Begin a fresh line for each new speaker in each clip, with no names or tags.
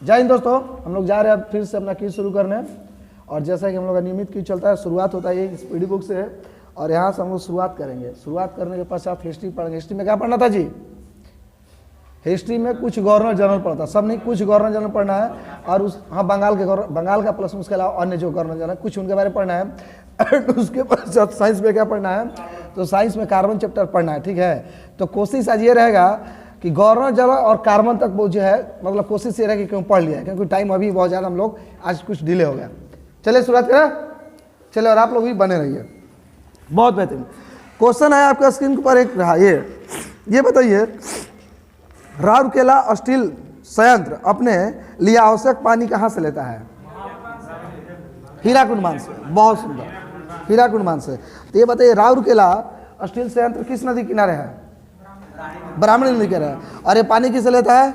जय हिंद दोस्तों, हम लोग जा रहे हैं अब फिर से अपना क्विज शुरू करने। और जैसा कि हम लोग का नियमित क्विज चलता है, शुरुआत होता है ये स्पीडी बुक से और यहाँ से हम लोग शुरुआत करेंगे। शुरुआत करने के पश्चात हिस्ट्री पढ़ेंगे। हिस्ट्री में क्या पढ़ना था जी? हिस्ट्री में कुछ गवर्नर जनरल पढ़ता, सब नहीं, कुछ गवर्नर जनरल पढ़ना है। और उस बंगाल का प्लस उसके अलावा अन्य जो गवर्नर जनरल कुछ उनके बारे में पढ़ना है। उसके पश्चात साइंस में क्या पढ़ना है? तो साइंस में कार्बन चैप्टर पढ़ना है, ठीक है। तो कोशिश आज ये रहेगा कि गवर्नर जनरल और कार्बन तक वो जो है, मतलब कोशिश ये रहेगी कि क्यों पढ़ लिया है, क्योंकि टाइम अभी बहुत ज़्यादा हम लोग आज कुछ डिले हो गया। चलिए शुरुआत करें, चलिए, और आप लोग भी बने रहिए। बहुत बेहतरीन क्वेश्चन है आपका स्क्रीन पर एक रहा। ये बताइए, राउरकेला स्टील संयंत्र अपने लिए आवश्यक पानी कहाँ से लेता है? हीराकुंड बांध से। बहुत सुंदर, हीराकुंड बांध से। तो ये बताइए, राउरकेला स्टील संयंत्र किस नदी किनारे है? ब्राह्मणी नदी किनारे है। और ये पानी किससे लेता है?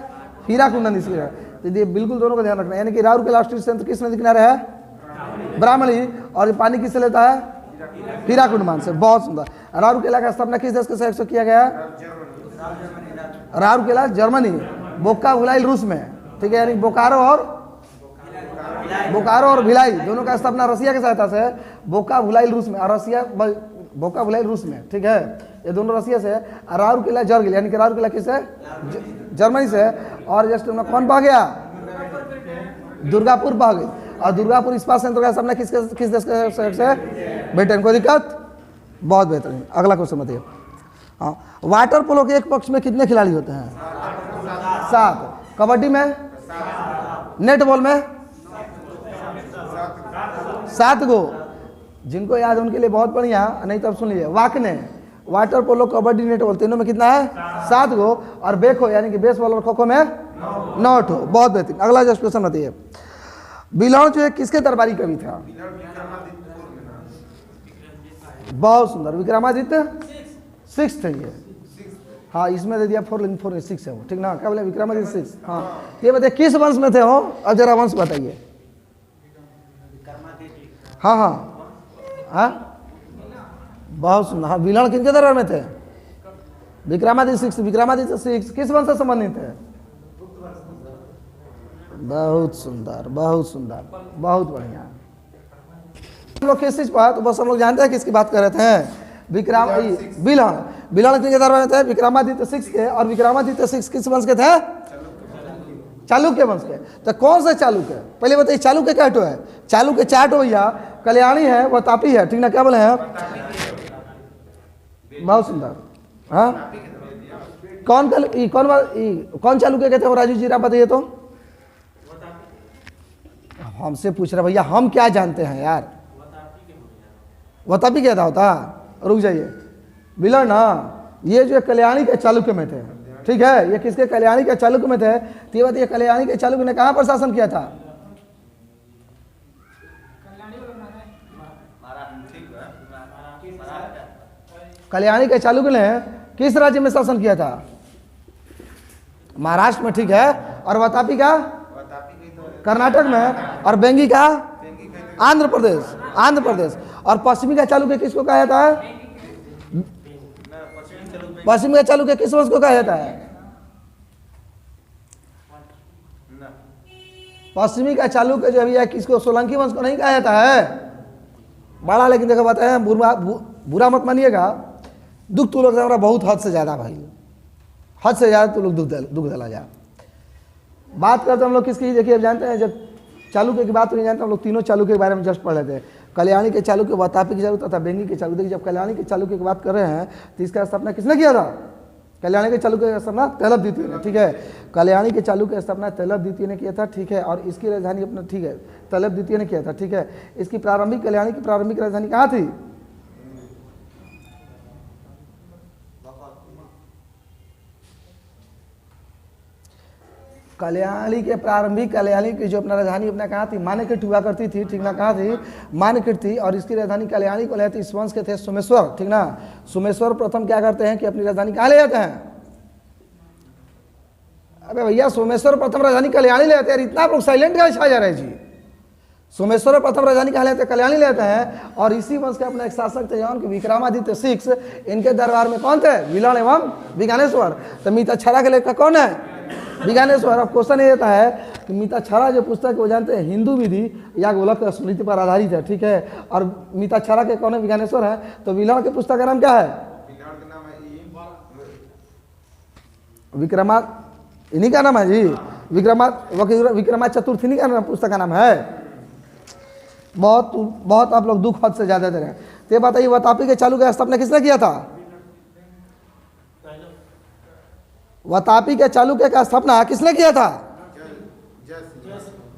हीराकुंड नदी से। तो ये बिल्कुल दोनों का ध्यान रखना है, यानी कि राउरकेला स्टील संयंत्र किस नदी किनारे है? ब्राह्मणी। और ये पानी किससे लेता है? हीराकुंड बांध से। बहुत सुंदर। राउरकेला का स्थापना किस देश के सहयोग से किया गया है? राउरकेला जर्मनी, बोका भिलाई रूस में, ठीक है। यानी बोकारो और भिलाई दोनों का स्थापना रसिया की सहायता से बोका भिलाई रूस में, और बोका भिलाई रूस में, ठीक है। ये दोनों रसिया से। राउरकेला जर्गिल, यानी कि राउरकेला किससे? जर्मनी से। और जस्ट कौन बह गया? दुर्गापुर बह गई। और दुर्गापुर इस्पात संयंत्र का स्थापना किस देश के सहयोग से? ब्रिटेन। कोई दिक्कत? बहुत बेहतरीन। अगला क्वेश्चन बताइए। हाँ, वाटर पोलो के एक पक्ष में कितने खिलाड़ी होते हैं? 7। कबड्डी में? नेट बॉल में? 7 गो। जिनको याद है उनके लिए बहुत बढ़िया, नहीं तो अब सुन लीजिए। वाकने, water polo, kabaddi, netball तीनों में कितना है? 7 गो। और बेखो यानी कि बेसबॉल और खो खो में 9 ठो। बहुत बेहतरीन। अगला जस्ट क्वेश्चन बताइए, बिलौर जो है किसके दरबारी कवि था? बहुत सुंदर, विक्रमादित्य 6 थे ये। हाँ, इसमें दे दिया 4 लेकिन 4 6 है वो, ठीक ना? क्या बोले? विक्रमादित्य 6। हाँ, ये बताइए किस वंश में थे हो? अब जरा वंश बताइए। हाँ हाँ हाँ, बहुत सुंदर। हाँ, बिलौर किनके दरबार में थे? विक्रमादित्य 6। विक्रमादित्य 6 किस वंश से संबंधित है? बहुत सुंदर, बहुत सुंदर, बहुत बढ़िया। हम लोग किस चीज पर, तो बस हम लोग जानते हैं किसकी बात कर रहे थे? बिलौर किनके दरबार में थे? विक्रमादित्य 6 के। और विक्रमादित्य 6 किस वंश के थे? चालुक्य वंश के। तो कौन से चालुक्य? पहले बताइए, चालुक्य क्या है? चालुक्य 4 ठो भैया, कल्याणी है, वह तापी है, ठीक ना? क्या बोले हैं? बहुत सुंदर। हाँ, कौन चालुक्य कहते हैं राजू जी? आप बताइए तो। हमसे पूछ रहे भैया, हम क्या जानते हैं यार? वतापी क्या था होता? रुक जाइए, बिलौर ना, ये जो कल्याणी के चालुक्य में थे, ठीक है। ये किसके? कल्याणी के चालुक्य में थे। तो ये बताइए, कल्याणी के चालुक्य ने कहाँ पर शासन किया था? कल्याणी के चालुक्य ने किस राज्य में शासन किया था? महाराष्ट्र में, ठीक है। और वतापी का? कर्नाटक में। और बेंगी का? आंध्र प्रदेश। और पश्चिमी का चालुक्य किसको कहा जाता है? पश्चिमी का चालुक्य किस वंश को कहा जाता है? पश्चिमी का चालुक्य जो है किसको? सोलंकी वंश को नहीं कहा जाता है। बड़ा, लेकिन देखो बताया, बुरा मत मानिएगा, दुख तो लोग हमारा बहुत हद से ज्यादा भाई, हद से ज्यादा तो लोग दुख दिला जा। बात करते हम लोग किसकी? देखिए, जानते हैं, जब चालुक्य की बात नहीं जानते हम लोग, तीनों चालुक्य के बारे में जस्ट पढ़ लेते हैं। कल्याणी के चालुक्य, वतापी के चालुक्य तथा बेंगी के चालुक्य। जब कल्याणी के चालुक्य की बात कर रहे हैं तो इसका स्थापना किसने किया था? कल्याणी के चालुक्य की स्थापना तैलभ द्वितीय ने, ठीक है। कल्याणी के चालुक्य की स्थापना तैलभ द्वितीय ने किया था, ठीक है। और इसकी राजधानी अपना, ठीक है, तैलभ द्वितीय ने किया था, ठीक है। इसकी प्रारंभिक, कल्याणी की प्रारंभिक राजधानी कहाँ थी? कल्याणी की जो अपना राजधानी अपना कहाँ थी? मान्यकृत हुआ करती थी, ठीक ना? कहाँ थी? मान्यकृत थी। और इसकी राजधानी कल्याणी को ले जाती, इस वंश के थे सोमेश्वर, ठीक ना? सोमेश्वर प्रथम क्या करते हैं कि अपनी राजधानी कहाँ ले जाते हैं? अबे भैया, सोमेश्वर प्रथम राजधानी कल्याणी ले जाते हैं। इतना आप लोग साइलेंट क्या छा जा रहे हैं जी? सोमेश्वर प्रथम राजधानी कहाँ लेते हैं? कल्याणी लेते हैं। और इसी वंश के अपना एक शासक थे जौन कि विक्रमादित्य 6। इनके दरबार में कौन थे? बिलौर एवं विज्ञानेश्वर। तो मिताक्षरा के लेखक कौन है? विज्ञानेश्वर। अब क्वेश्चन ये रहता है कि मिताक्षरा जो पुस्तक वो जानते हैं हिंदू विधि या गोलक स्मृति पर आधारित है, ठीक है। और मिताक्षरा के कौन है? विज्ञानेश्वर है। तो विलण के पुस्तक का नाम क्या है? विक्रमा, इन्हीं का नाम है जी, विक्रमा चतुर्थी, इन्हीं का नाम पुस्तक का नाम है। बहुत बहुत आप लोग दुख हद से ज्यादा दे रहे हैं। तो ये बताइए वातापी के चालू का स्थापना किसने किया था? वातापी के चालुक्य का स्थापना किसने किया था?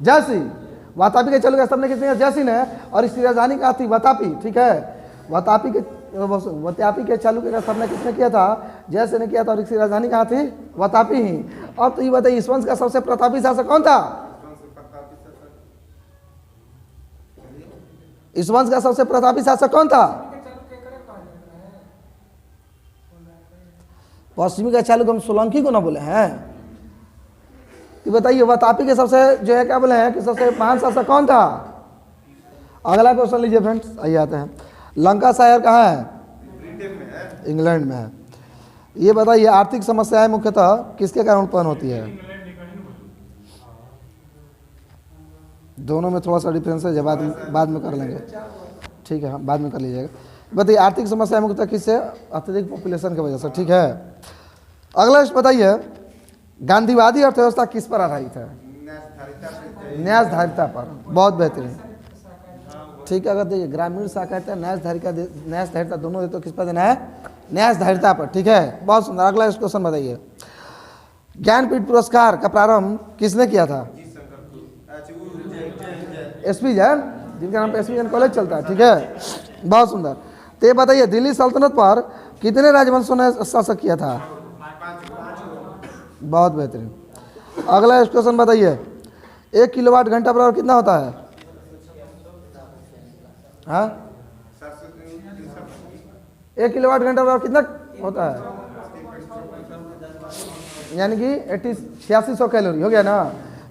जयसिंह। वातापी के चालुक्य का स्थापना किसने किया? जयसिंह ने। और इसकी राजधानी कहाँ थी? वातापी, ठीक है। वातापी के चालुक्य का स्थापना किसने किया था? जयसिंह ने किया था। और इसकी राजधानी कहाँ थी? वातापी ही। अब तो ये बताइए इस वंश का सबसे प्रतापी शासक कौन था? इस वंश का सबसे प्रतापी शासक कौन था? पश्चिमी का चालुक्य हम सोलंकी को ना बोले हैं। ये बताइए वातापी के सबसे जो है क्या बोले हैं कि सबसे महान शासक कौन था? अगला क्वेश्चन लीजिए फ्रेंड्स, आइए आते हैं। लंका शहर कहाँ है? इंग्लैंड में है। ये बताइए आर्थिक समस्याएं मुख्यतः किसके कारण उत्पन्न होती है? दोनों में थोड़ा सा डिफरेंस है, बाद में कर लेंगे, ठीक है, हम बाद में कर लीजिएगा। बताइए आर्थिक समस्या मुख्यतः किससे? अत्यधिक पॉपुलेशन की वजह से, ठीक है। अगला बताइए गांधीवादी अर्थव्यवस्था किस पर आधारित है? न्यासधारिता पर। बहुत बेहतरीन, ठीक है। अगर देखिए ग्रामीण साक्षरता न्यासधारिता दोनों है तो किस पर देना है? न्यासधारिता पर, ठीक है। बहुत सुंदर। अगला क्वेश्चन बताइए ज्ञानपीठ पुरस्कार का प्रारंभ किसने किया था? एसपी जैन, जिनका नाम पे एसपी जैन कॉलेज चलता है, ठीक है। बहुत सुंदर। तो ये बताइए दिल्ली सल्तनत पर कितने राजवंशों ने शासन किया था? बहुत बेहतरीन। अगला क्वेश्चन बताइए 1 किलोवाट घंटा बराबर कितना होता है? हाँ, 1 किलोवाट घंटा बराबर कितना होता है? यानी कि 8600 कैलोरी हो गया ना।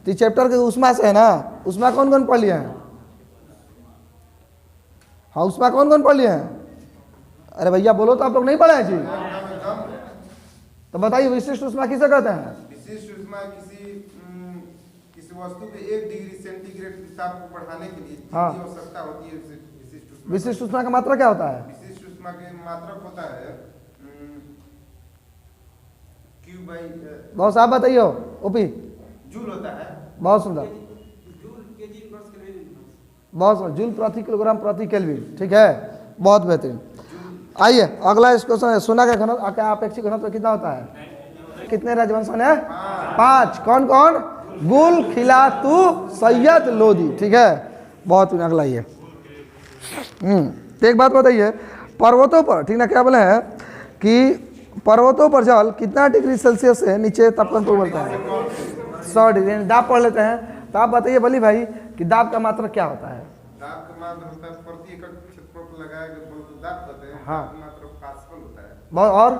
तो चैप्टर के उष्मा से है ना, उष्मा कौन कौन पढ़ लिए हैं? हाँ, उष्मा कौन कौन पढ़ लिए हैं? अरे भैया बोलो तो आप लोग नहीं पढ़े हैं जी। तो बताइए विशिष्ट उष्मा किसे कहते हैं?
विशिष्ट उष्मा किसी वस्तु के 1 डिग्री सेंटीग्रेड ताप को बढ़ाने के लिए आवश्यकता होती है।
विशिष्ट उष्मा का मात्रा क्या होता है?
विशिष्ट उष्मा के मात्रक होता है Q बाई,
बहुत साहब बताइए ओपी।
जूल होता है।
बहुत सुंदर, बहुत सुंदर। जूल प्रति किलोग्राम प्रति केल्विन, ठीक है। बहुत बेहतरीन। आइए अगला इस क्वेश्चन है सोना का घनत्व क्या अपेक्षित घनत्व कितना होता है? कितने राजवंशों ने? 5। कौन कौन? गुल, खिलातू, सैयद, लोधी, ठीक है। बहुत। अगला ये तो एक बात बताइए पर्वतों पर, ठीक ना, क्या बोले हैं कि पर्वतों पर जल कितना डिग्री सेल्सियस से नीचे तापमान पर बढ़ता है? 100 डिग्री। दाब पढ़ लेते हैं। तो आप बताइए बली भाई कि दाब का मात्रा क्या होता है?
दाब का मात्रा होता है प्रति एकड़ क्षेत्रफल पर लगाया गया बल को दाब कहते हैं।
हाँ,
मात्रा पास्कल होता है।
बहुत। और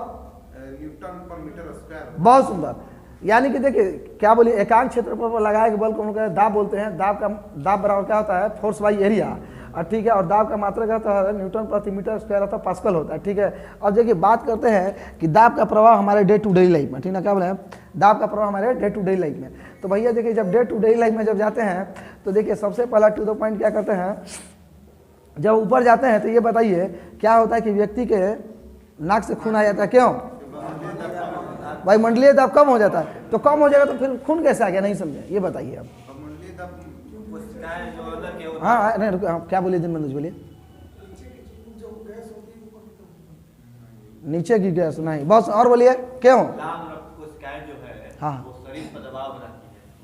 न्यूटन पर मीटर स्क्वायर।
बहुत सुंदर। यानी कि देखिए क्या बोलिए एकांक क्षेत्रफल पर लगाया गया बल को हम लोग दाब बोलते हैं। दाब बराबर क्या होता है? फोर्स बाई एरिया, ठीक है। और दाब का मात्रा क्या होता है? न्यूटन प्रति मीटर स्क्वायर अथवा पास्कल होता है, ठीक है। अब देखिए बात करते हैं कि दाब का प्रभाव हमारे डे टू डे लाइफ में, ठीक ना, क्या बोले हैं? दाब का प्रभाव हमारे डे टू डे लाइफ में। तो भैया देखिए जब डे टू डे लाइफ में जब जाते हैं तो देखिए सबसे पहला टू द पॉइंट क्या करते हैं, जब ऊपर जाते हैं तो ये बताइए क्या होता है कि व्यक्ति के नाक से खून आ जाता है। क्यों भाई? मंडलीय दाब कम हो जाता है। तो कम हो जाएगा तो फिर खून कैसे आ गया? नहीं समझे, ये बताइए अब। हाँ नहीं क्या बोलिए दिन मनोज बोलिए। नीचे की गैस नहीं, बस। और बोलिए क्यों? हाँ,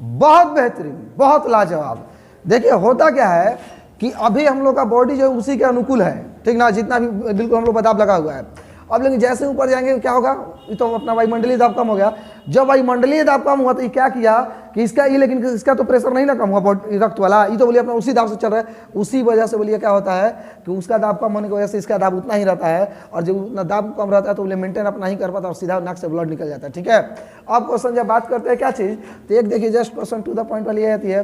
बहुत बेहतरीन, बहुत लाजवाब। देखिए होता क्या है कि अभी हम लोग का बॉडी जो उसी के अनुकूल है, ठीक ना, जितना भी बिल्कुल हम लोग पर दाब लगा हुआ है। अब लेकिन जैसे ऊपर जाएंगे क्या होगा? ये तो अपना वायुमंडलीय दाब कम हो गया। जब वायुमंडलीय दाब कम हुआ तो ये क्या किया कि इसका ये, लेकिन इसका तो प्रेशर नहीं ना कम हुआ रक्त वाला, ये तो बोलिए अपना उसी दाब से चल रहा है। उसी वजह से बोलिए क्या होता है कि उसका दाब कम होने की वजह से इसका दाब उतना ही रहता है। और जब उतना दाब कम रहता है तो बोलिए मेंटेन अपना ही कर पाता और सीधा नाक से ब्लड निकल जाता है, ठीक है। अब क्वेश्चन जब बात करते हैं क्या चीज़, तो एक देखिए just question to the point वाली ये आती है।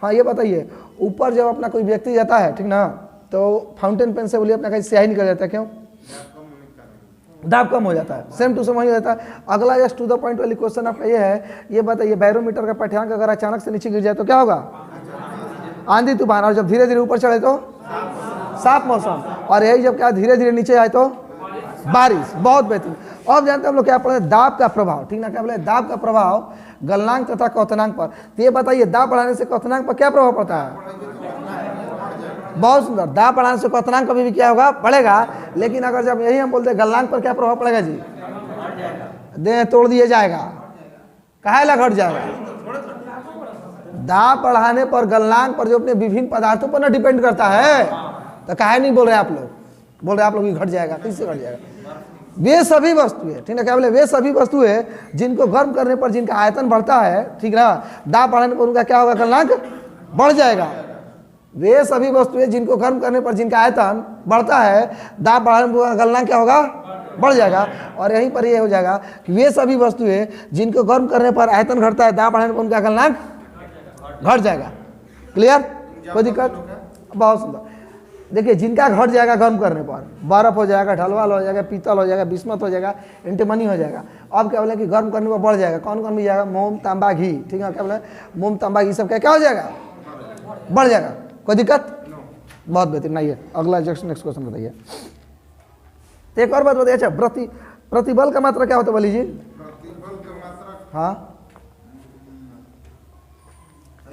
हाँ ये बताइए ऊपर जब अपना कोई व्यक्ति जाता है, ठीक ना, तो फाउंटेन पेन से बोलिए अपना कहीं स्याही निकल जाता है। क्यों? दाब कम हो जाता है, सेम टू सेम वही हो जाता है। अगला यस टू द पॉइंट वाली क्वेश्चन आपका ये है, ये बताइए बैरोमीटर का पाठ्यांक अगर अचानक से नीचे गिर जाए तो क्या होगा? आंधी तूफान। और जब धीरे धीरे ऊपर चढ़े तो साफ मौसम। और यही जब क्या धीरे धीरे नीचे आए तो बारिश। बहुत बेहतरीन। अब जानते हैं हम लोग क्या पढ़े? दाब का प्रभाव, ठीक ना? क्या बोले? दाब का प्रभाव गलनांक तथा क्वथनांक पर। तो ये बताइए दाब बढ़ाने से क्वथनांक पर क्या प्रभाव पड़ता है? बहुत सुंदर। दाब बढ़ाने से क्वथनांक कभी भी क्या होगा? बढ़ेगा। लेकिन अगर जब यही हम बोलते हैं गलनांक पर क्या प्रभाव पड़ेगा जी? देह तोड़ दिया जाएगा, काहे ला घट जाएगा? दाब बढ़ाने पर गलनांक पर जो अपने विभिन्न पदार्थों पर ना डिपेंड करता है, तो काहे नहीं बोल रहे आप लोग? बोल रहे आप लोग घट जाएगा। किससे घट जाएगा? वे सभी वस्तुएं, ठीक ना? क्या बोले? वे सभी वस्तुएं जिनको गर्म करने पर जिनका आयतन बढ़ता है, ठीक ना, दाब बढ़ाने पर उनका क्या होगा? गलनांक बढ़ जाएगा। वे सभी वस्तुएं जिनको गर्म करने पर जिनका आयतन बढ़ता है, दाब बढ़ाने पर गलनांक क्या होगा? बढ़ जाएगा। और यहीं पर ये हो जाएगा कि वे सभी वस्तुएं जिनको गर्म करने पर आयतन घटता है, दाब बढ़ाने पर उनका गलनांक घट जाएगा। क्लियर? कोई दिक्कत? बहुत सुंदर। देखिए जिनका घट जाएगा गर्म करने पर, बर्फ हो जाएगा, ढलवाल हो जाएगा, पीतल हो जाएगा, बिस्मत हो जाएगा, एंटीमनी हो जाएगा। अब क्या बोले कि गर्म करने पर बढ़ जाएगा। कौन कौन भी जाएगा? मोम, तांबा, घी, ठीक है? क्या बोले? मोम, तांबा, घी सब क्या हो जाएगा? बढ़ जाएगा। कोई दिक्कत? बहुत बेहतरीन। नहीं है अगला नेक्स्ट क्वेश्चन बताइए। एक और बात बताइए। अच्छा, प्रतिबल का मात्रा क्या होता है बोली जी?
प्रतिबल का मात्रा
हाँ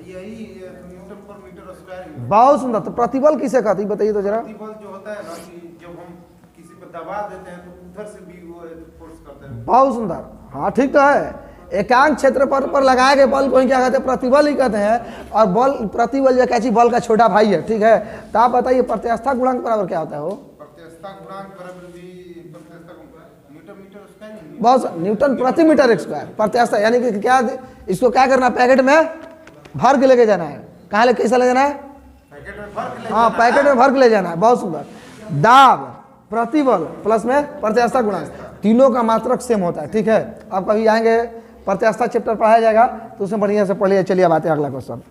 यही न्यूटन पर मीटर स्क्वायर।
बहुत सुंदर। तो प्रतिबल किसे कहते हैं बताइए तो जरा।
प्रतिबल जो होता है ना कि जब हम किसी पर दबा देते हैं तो उधर से भी वो फोर्स करते हैं।
बहुत सुंदर। हाँ ठीक तो है। एकांक क्षेत्र पर लगाए गए बल को ही क्या कहते हैं? प्रतिबल ही कहते हैं। और बल, प्रतिबल जो कैसी बल का छोटा भाई है, ठीक है? तो आप बताइए प्रत्यास्था गुणांक बराबर क्या होता है? वो
प्रत्यास्था गुणांक बराबर भी न्यूटन मीटर स्क्वायर।
बहुत न्यूटन प्रति मीटर स्क्वायर। प्रत्यास्था यानी कि क्या? इसको क्या करना? पैकेट में भर के लेके जाना है। कहाँ ले कैसा ले जाना है?
पैकेट में भर के।
हाँ पैकेट में भर के ले जाना है। बहुत सुंदर। दाब, प्रतिबल प्लस में प्रत्यास्था गुणांक, तीनों का मात्रक सेम होता है, ठीक है? आप कभी आएंगे प्रत्यास्था चैप्टर पढ़ाया जाएगा तो उसमें बढ़िया से पढ़िए। चलिए अब आते हैं अगला क्वेश्चन।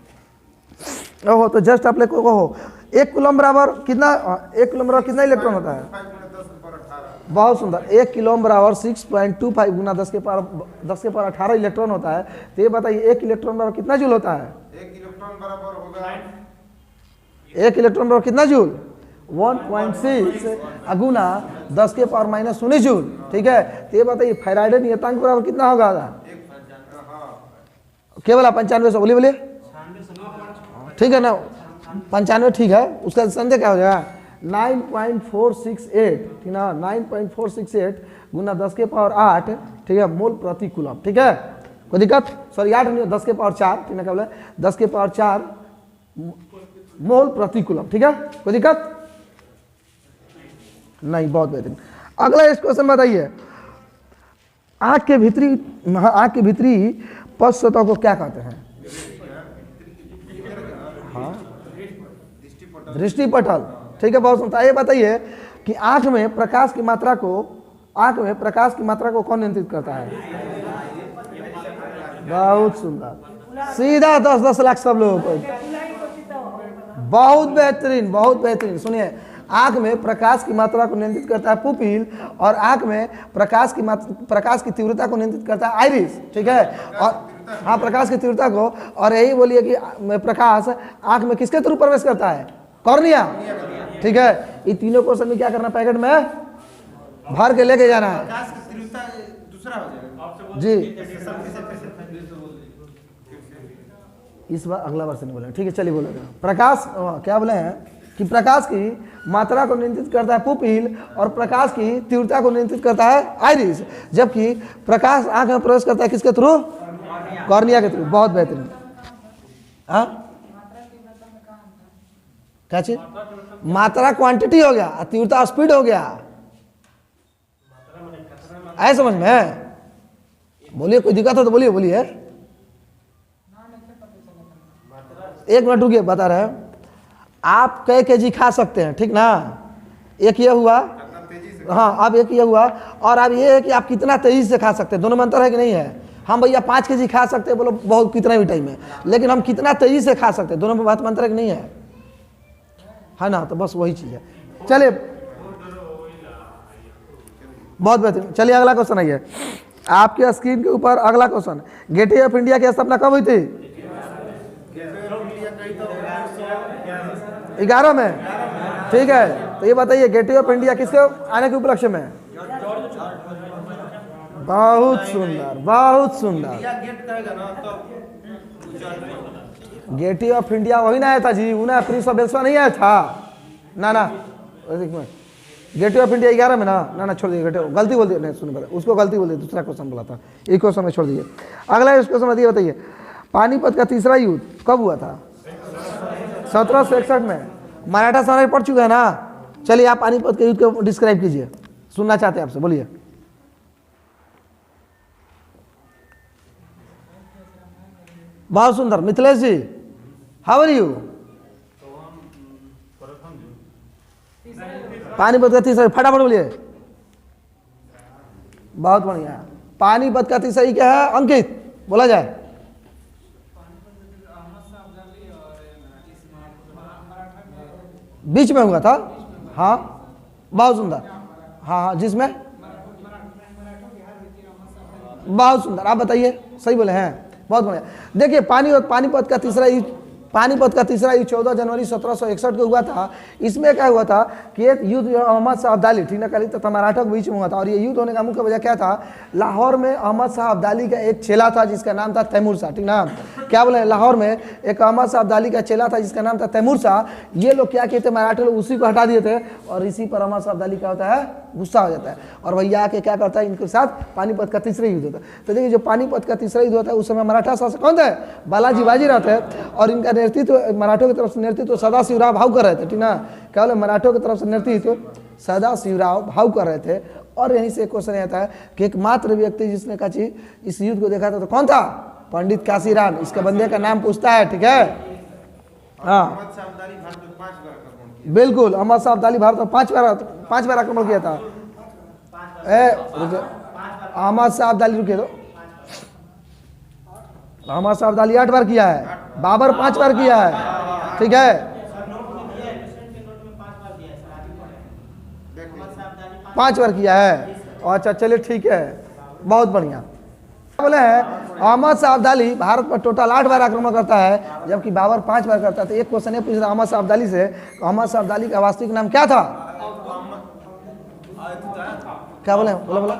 ओहो, तो जस्ट आप लोग को हो 1 कूलम बराबर कितना? 1 कूलम बराबर कितना इलेक्ट्रॉन होता है? बहुत सुंदर। 1 कूलम बराबर 6.25 गुना 10 के पावर 18 इलेक्ट्रॉन होता है। तो ये बताइए 1 इलेक्ट्रॉन बराबर कितना जूल होता है?
1 इलेक्ट्रॉन बराबर होगा
1 इलेक्ट्रॉन बराबर कितना जूल? 1.6 गुना 10 के पावर -19 जूल, ठीक है? तो ये बताइए फेराइडे नियतांक बराबर कितना होगा? केवल 95। बोलिए बोलिए। ठीक है ना? 95 ठीक है। उसका संदेह क्या हो जाएगा? 9.468, ठीक ना? 9.468 गुना 10 के पावर 8, ठीक है, मोल प्रति कूलम, ठीक है? कोई दिक्कत? सॉरी 8 नहीं, 10 के पावर 4, ठीक है? क्या बोले? 10 के पावर 4 मोल प्रति कूलम, ठीक है? कोई दिक्कत नहीं? बहुत बेहतरीन। अगला इस क्वेश्चन बताइए। आंख के भीतरी पश्च सतह को क्या कहते हैं? हाँ दृष्टिपटल, ठीक है? बहुत सुंदर। ये बताइए कि आंख में प्रकाश की मात्रा को कौन नियंत्रित करता है? बहुत सुंदर। सीधा 10-10 लाख सब लोगों को। बहुत बेहतरीन, बहुत बेहतरीन। सुनिए, आंख में प्रकाश की मात्रा को नियंत्रित करता है पुपिल, और आंख में प्रकाश की तीव्रता को नियंत्रित करता है आइरिस, ठीक है? और हाँ प्रकाश की तीव्रता को। और यही बोलिए कि प्रकाश आंख में किसके थ्रू प्रवेश करता है? कॉर्निया, ठीक है? ये तीनों क्वेश्चन में क्या करना? पैकेट में भर के लेके जाना है।
प्रकाश की तीव्रता दूसरा हो जाएगा
जी। इस बार अगला बार से नहीं बोले, ठीक है? चलिए बोलेगा। प्रकाश क्या बोले हैं कि प्रकाश की मात्रा को नियंत्रित करता है पुपिल, और प्रकाश की तीव्रता को नियंत्रित करता है आइरिस, जबकि प्रकाश आंख में प्रवेश करता है किसके थ्रू? कॉर्निया के थ्रू। बहुत बेहतरीन। हाँ क्या चीज? मात्रा क्वांटिटी हो गया, तीव्रता स्पीड हो गया। ऐसे समझ में? बोलिए, कोई दिक्कत हो तो बोलिए। बोलिए, 1 मिनट रुकिए, बता रहे हैं। आप कई केजी खा सकते हैं, ठीक ना? एक ये हुआ, हाँ अब एक ये हुआ, और अब ये है कि आप कितना तेजी से खा सकते हैं। दोनों में अंतर है कि नहीं है? हम भैया 5 केजी खा सकते हैं, बोलो बहुत कितना भी टाइम में, लेकिन हम कितना तेजी से खा सकते हैं, दोनों में बात में अंतर है कि नहीं है ना? तो बस वही चीज़ है। चलिए बहुत बेहतरीन। चलिए अगला क्वेश्चन आइए आपके स्क्रीन के ऊपर। अगला क्वेश्चन, गेटवे ऑफ इंडिया की स्थापना कब हुई थी? 11 में, ठीक है। तो ये बताइए गेटवे ऑफ इंडिया किसके आने के उपलक्ष्य में? बहुत सुंदर, बहुत सुंदर। गेटवे ऑफ इंडिया वही ना आया था जी, उन्हें प्रिंस ऑफ वेल्स नहीं आया था ना ना। गेटवे ऑफ इंडिया 11 में ना छोड़ दीजिए, गलती बोल दी, नहीं सुन पहले उसको गलती बोल दी, दूसरा क्वेश्चन बोला था, एक क्वेश्चन में छोड़ दीजिए। अगला इस क्वेश्चन में बताइए पानीपत का तीसरा युद्ध कब हुआ था? 1761 में। मराठा साम्राज्य पढ़ चुके हैं ना। चलिए आप पानीपत के युद्ध को डिस्क्राइब कीजिए, सुनना चाहते हैं आपसे, बोलिए। बहुत सुंदर। मिथिलेश जी, हाउ आर यू? पानीपत का तीसरा, फटाफट बोलिए। बहुत बढ़िया। पानीपत का तीसरा क्या है अंकित, बोला जाए? बीच में हुआ था, हाँ बहुत सुंदर। हाँ जिसमें, बहुत सुंदर। आप बताइए, सही बोले हैं, बहुत बढ़िया। देखिए पानीपत का तीसरा युद्ध 14 जनवरी 1761 को हुआ था। इसमें क्या हुआ था कि एक युद्ध अहमद शाह अब्दाली, ठीक ना, कली तथा मराठा के बीच में हुआ था। और ये युद्ध होने का मुख्य वजह क्या था? लाहौर में अहमद शाह अब्दाली का एक चेला था जिसका नाम था तैमूर शाह, ठीक ना। क्या बोले, लाहौर में एक अहमद शाह अब्दाली का चेला था जिसका नाम था तैमूर शाह। ये लोग क्या किए थे, मराठे लोग उसी को हटा दिए थे और इसी पर अहमद शाह अब्दाली क्या होता है, गुस्सा हो जाता है और भैया आके क्या करता है, इनके साथ पानीपत का तीसरा युद्ध होता है। तो देखिए जो पानीपत का तीसरा युद्ध होता है उस समय मराठा शासक कौन थे? बालाजी बाजी रहते हैं। और इनका नेतृत्व मराठों की तरफ से नेतृत्व सदाशिवराव भाऊ कर रहे थे, ठीक ना। क्या बोले, मराठों की तरफ से नेतृत्व सदाशिवराव भाऊ कर रहे थे। और यहीं से क्वेश्चन आता है कि एकमात्र व्यक्ति जिसने का चीज इस युद्ध को देखा था तो कौन था? पंडित काशीराम। इसके बंदे का नाम पूछता है, ठीक है। हाँ बिल्कुल, अहमद शाह अब्दाली भारत में 5 बार आक्रमण किया था। अहमद शाह अब्दाली, रुके तो, अहमद शाह अब्दाली 8 बार किया है, बाबर 5 बार किया है, ठीक है। 5 बार किया है। अच्छा चलिए ठीक है, बहुत बढ़िया। बोले हैं अहमद शाह अब्दाली भारत पर टोटल 8 बार आक्रमण करता है जबकि बाबर 5 बार करता है। तो एक क्वेश्चन ये पूछ रहा अहमद शाह अब्दाली से, अहमद शाह अब्दाली का वास्तविक नाम क्या था? क्या बोले, बोला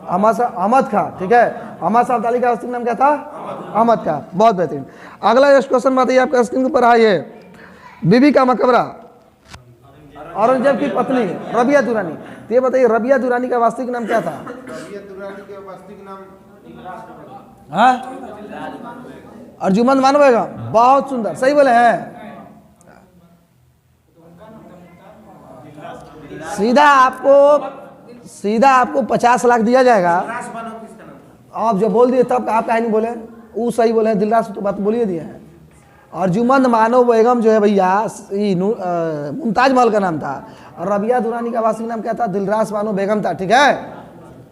अहमद खां, ठीक है। अहमद शाह अब्दाली का वास्तविक नाम क्या था? अहमद खां। बहुत बेहतरीन। अगला क्वेश्चन बताइए आपका स्क्रीन पर आइए। बीबी का मकबरा औरंगजेब की पत्नी रबिया दुरानी। तो ये बताइए रबिया दुरानी का वास्तविक नाम क्या था?
रबिया दुरानी का वास्तविक नाम
हाँ अर्जुमंद मानव बेगम। बहुत सुंदर, सही बोले हैं। सीधा आपको 50 लाख दिया जाएगा। आप जो बोल दिए तब आप कहीं नहीं बोले, वो सही बोले, दिलरास तो बात बोलिए दिए हैं। अर्जुमंद मानव बेगम जो है भैया मुमताज महल का नाम था और रबिया दुरानी का वास्तविक नाम क्या था? दिलरास बानो बेगम था, ठीक है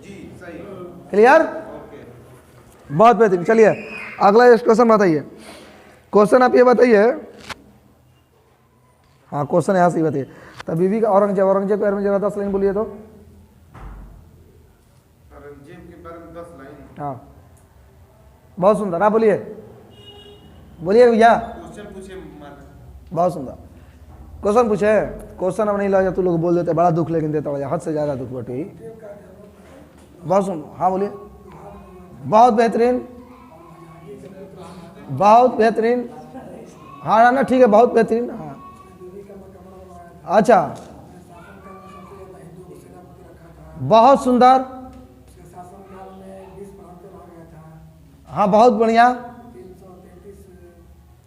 जी, सही,
क्लियर, बहुत बेहतरीन। चलिए अगला क्वेश्चन बताइए। क्वेश्चन आप ये बताइए, हाँ क्वेश्चन यहाँ से ही बताइए। तब बीबी का औरंगजेब के बारे में जरा 10 लाइन बोलिए तो।
औरंगजेब के बारे में 10 लाइन।
हाँ बहुत सुंदर, आप बोलिए भैया।
क्वेश्चन पूछे,
बहुत सुंदर क्वेश्चन पूछे। क्वेश्चन अब नहीं लगा तू लोग बोल देते, बड़ा दुख लेकिन देता हो, हद से ज़्यादा दुख बटी। बहुत सुंदर, हाँ बोलिए। बहुत बेहतरीन, बहुत बेहतरीन। हाँ ना ठीक है, बहुत बेहतरीन। हाँ अच्छा, बहुत सुंदर। हाँ बहुत बढ़िया।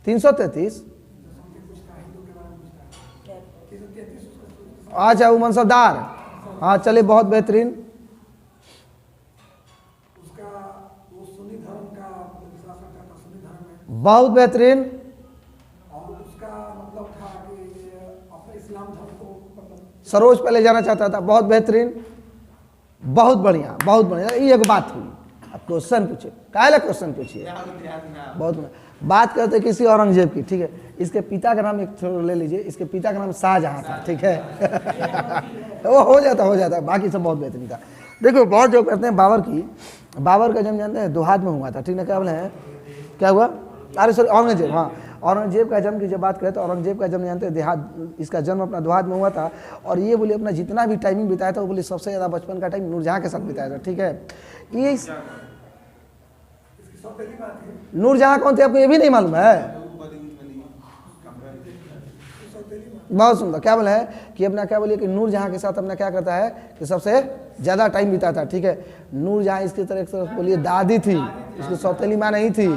333। अच्छा वो मनसबदार, हाँ चलिए बहुत बेहतरीन। बहुत बेहतरीन।
और उसका मतलब था कि अपने इस्लाम धर्म को मतलब
सरोज पे ले जाना चाहता था। बहुत बेहतरीन, बहुत बढ़िया, बहुत बढ़िया। ये एक बात हुई। क्वेश्चन पूछे, काहे क्वेश्चन पूछिए, बहुत बात करते किसी औरंगजेब की, ठीक है। इसके पिता का नाम एक थोड़ा ले लीजिए, इसके पिता का नाम शाहजहां था, ठीक है। वो हो जाता, बाकी सब बहुत बेहतरीन था। देखो बहुत जो करते हैं बाबर का जन्म जानते हैं दोहाद में हुआ था, ठीक है। क्या बोले हैं, क्या हुआ, अरे सॉरी औरंगजेब, हाँ औरंगजेब का जन्म की जब बात करें तो औरंगजेब का जन्म जानते हैं इसका जन्म अपना दोहाद में हुआ था। और ये बोले अपना जितना भी टाइमिंग बिताया था वो बोले सबसे ज़्यादा बचपन का टाइम नूरजहाँ के साथ बिताया था, ठीक है। ये नूरजहाँ कौन थे आपको ये भी नहीं मालूम है, बहुत सुंदर। क्या बोला है कि अपना क्या बोलिए कि नूरजहाँ के साथ अपना क्या करता है कि सबसे ज़्यादा टाइम बिताता है, ठीक है। नूरजहाँ इसकी तरह बोलिए दादी थी, इसकी सौतेली माँ नहीं थी।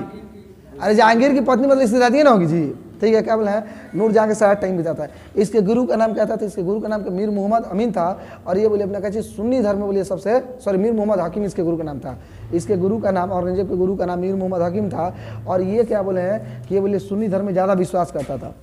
अरे जहांगीर की पत्नी मतलब इसकी दादी ना होगी जी, ठीक है। क्या बोला है नूरजहाँ के साथ टाइम बिताता है। इसके गुरु का नाम क्या था, इसके गुरु का नाम का मीर मोहम्मद अमीन था। और ये बोले अपना क्या चीज़ सुन्नी धर्म में बोलिए सबसे, सॉरी मीर मोहम्मद हकीम इसके गुरु का नाम था। इसके गुरु का नाम, औरंगजेब के गुरु का नाम मीर मोहम्मद हकीम था। और ये क्या बोले हैं कि ये बोलिए सुन्नी धर्म में ज़्यादा विश्वास करता था।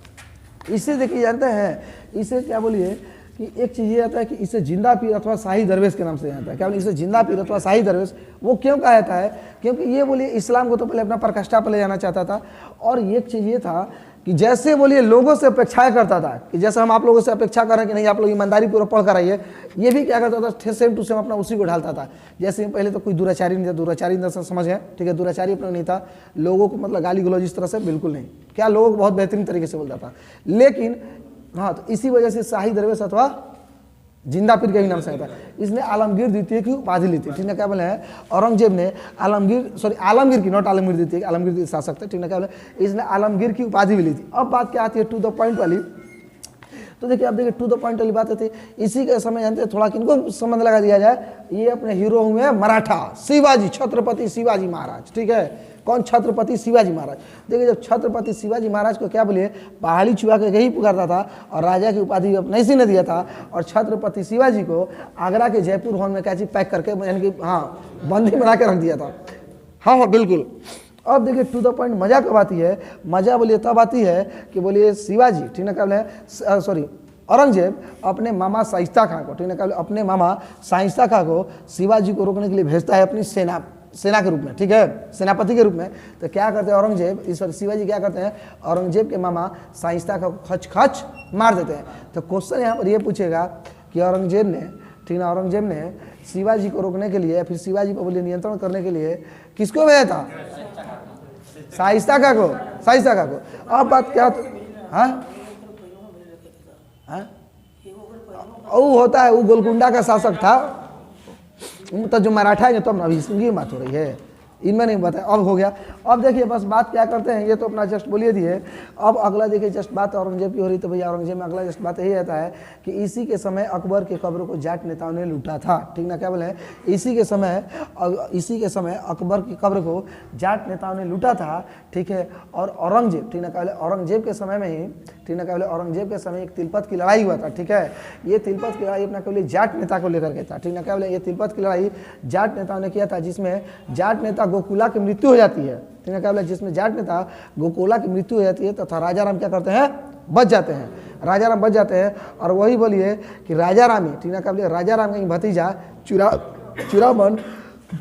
इससे देखिए जानते हैं, इसे क्या बोलिए कि एक चीज़ ये आता है कि इसे जिंदा पीर अथवा शाही दरवेश के नाम से जाता है। क्या बोले इसे जिंदा पीर अथवा शाही दरवेश, वो क्यों कहा जाता है, क्योंकि ये बोलिए इस्लाम को तो पहले अपना प्रकाष्ठा पर ले जाना चाहता था। और एक चीज़ ये था कि जैसे बोलिए लोगों से अपेक्षाएं करता था कि जैसे हम आप लोगों से अपेक्षा कर रहे हैं कि नहीं आप लोग ईमानदारी पूर्वक पढ़ कर आइए, ये भी क्या करता था सेम टू सेम अपना उसी को ढालता था। जैसे पहले तो कोई दुराचारी नहीं था, दुराचारी अंदर से समझ है, ठीक है। दुराचारी अपना नहीं था, लोगों को मतलब गाली गलौज इस तरह से बिल्कुल नहीं, क्या लोगों को बहुत बेहतरीन तरीके से बोलता था। लेकिन हाँ तो इसी वजह से शाही दरवेश अथवा जिंदा पीर के भी नाम से आता है। इसने आलमगीर द्वितीय की उपाधि ली थी, ठीक है। क्या बोले हैं औरंगजेब ने आलमगीर की, नॉट आलमगीर द्वितीय, आलमगीर शासक थे, ठीक है। क्या बोले इसने आलमगीर की उपाधि भी ली थी। अब बात क्या आती है टू द पॉइंट वाली, तो देखिए आप देखिए टू द पॉइंट वाली बात थी। इसी के समय जानते हैं थोड़ा किनको संबंध लगा दिया जाए, ये अपने हीरो हुए मराठा शिवाजी, छत्रपति शिवाजी महाराज, ठीक है। कौन, छत्रपति शिवाजी महाराज। देखिए जब छत्रपति शिवाजी महाराज को क्या बोलिए पहाड़ी चुहा के यही पुकारता था और राजा की उपाधि अपने इसी ने दिया था। और छत्रपति शिवाजी को आगरा के जयपुर हॉल में क्या चीज पैक करके यानी कि हाँ बंदी बना के रख दिया था। हाँ बिल्कुल। अब देखिए टू द पॉइंट मजा कब आती है, मजा बोलिए तब आती है कि बोलिए शिवाजी, ठीक है। क्या बोले सॉरी औरंगजेब अपने मामा शाइस्ता खां को, ठीक है। क्या बोले अपने मामा शाइस्ता खां को शिवाजी को रोकने के लिए भेजता है अपनी सेना के रूप में, ठीक है, सेनापति के रूप में। तो क्या करते हैं औरंगजेब, इस शिवाजी क्या करते हैं औरंगजेब के मामा शाइस्ता खां को खच खच मार देते हैं। तो क्वेश्चन यहाँ पर ये पूछेगा कि औरंगजेब ने, ठीक है, औरंगजेब ने शिवाजी को रोकने के लिए फिर शिवाजी पर बोलिए नियंत्रण करने के लिए किसको भेजा था, शाइस्ता खां को, शाइस्ता खां को। अब बात क्या, हाँ वो होता है, वो गोलकुंडा का शासक था, तो जो मराठा है तो अभी इसकी बात हो रही है, इनमें नहीं बताया। अब हो गया। अब देखिए बस बात क्या करते हैं, ये तो अपना जस्ट बोलिए दिए। अब अगला देखिए जस्ट बात औरंगजेब की हो रही, तो भैया औरंगजेब में अगला जस्ट बात यही रहता है कि इसी के समय अकबर के कब्र को जाट नेताओं ने लूटा था, ठीक ना। क्या बोले इसी के समय अकबर की कब्र को जाट नेताओं ने लूटा था, ठीक है। और औरंगजेब, ठीक ना, क्या बोले औरंगजेब के समय में ही, ठीक ना, क्या बोले औरंगजेब के समय एक तिलपत की लड़ाई हुआ था, ठीक है। ये तिलपत की लड़ाई अपना क्या बोले जाट नेता को लेकर के था, ठीक ना। क्या बोले ये तिलपत की लड़ाई जाट नेताओं ने किया था, जिसमें जाट नेता गोकुला की मृत्यु हो जाती है, ठीक है। क्या बोले जिसमें जाट नेता गोकुला की मृत्यु हो जाती है तथा राजा राम क्या करते हैं बच जाते हैं, राजा राम बच जाते हैं। और वही बोलिए कि राजा राम ही, ठीक है। क्या बोले राजा राम का भतीजा चुरामन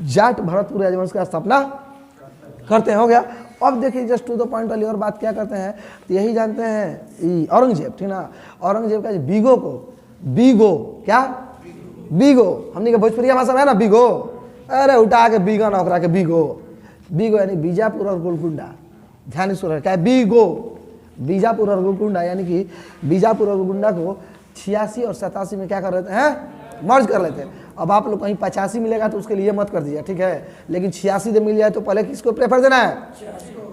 जाट भरतपुर राजवंश का स्थापना करते हैं। हो गया। अब देखिए जस्ट टू द पॉइंट वाली और बात क्या करते हैं, तो यही जानते हैं औरंगजेब, ठीक ना। औरंगजेब का बीगो को, बीगो क्या, बीगो हमने के भोजपुरिया भाषा में है ना बीगो, अरे उठा के बीगा ना ओकरा के बीगो, बीगो यानी बीजापुर और गोलकुंडा, ध्यान से क्या है बीगो, बीजापुर और गोलकुंडा, यानी कि बीजापुर और गोलकुंडा को 86 और 87 में क्या कर रहे हैं मर्ज कर लेते हैं। अब आप लोग कहीं 85 मिलेगा तो उसके लिए मत कर दीजिए, ठीक है। लेकिन 86 मिल जाए तो पहले किसको प्रेफर देना है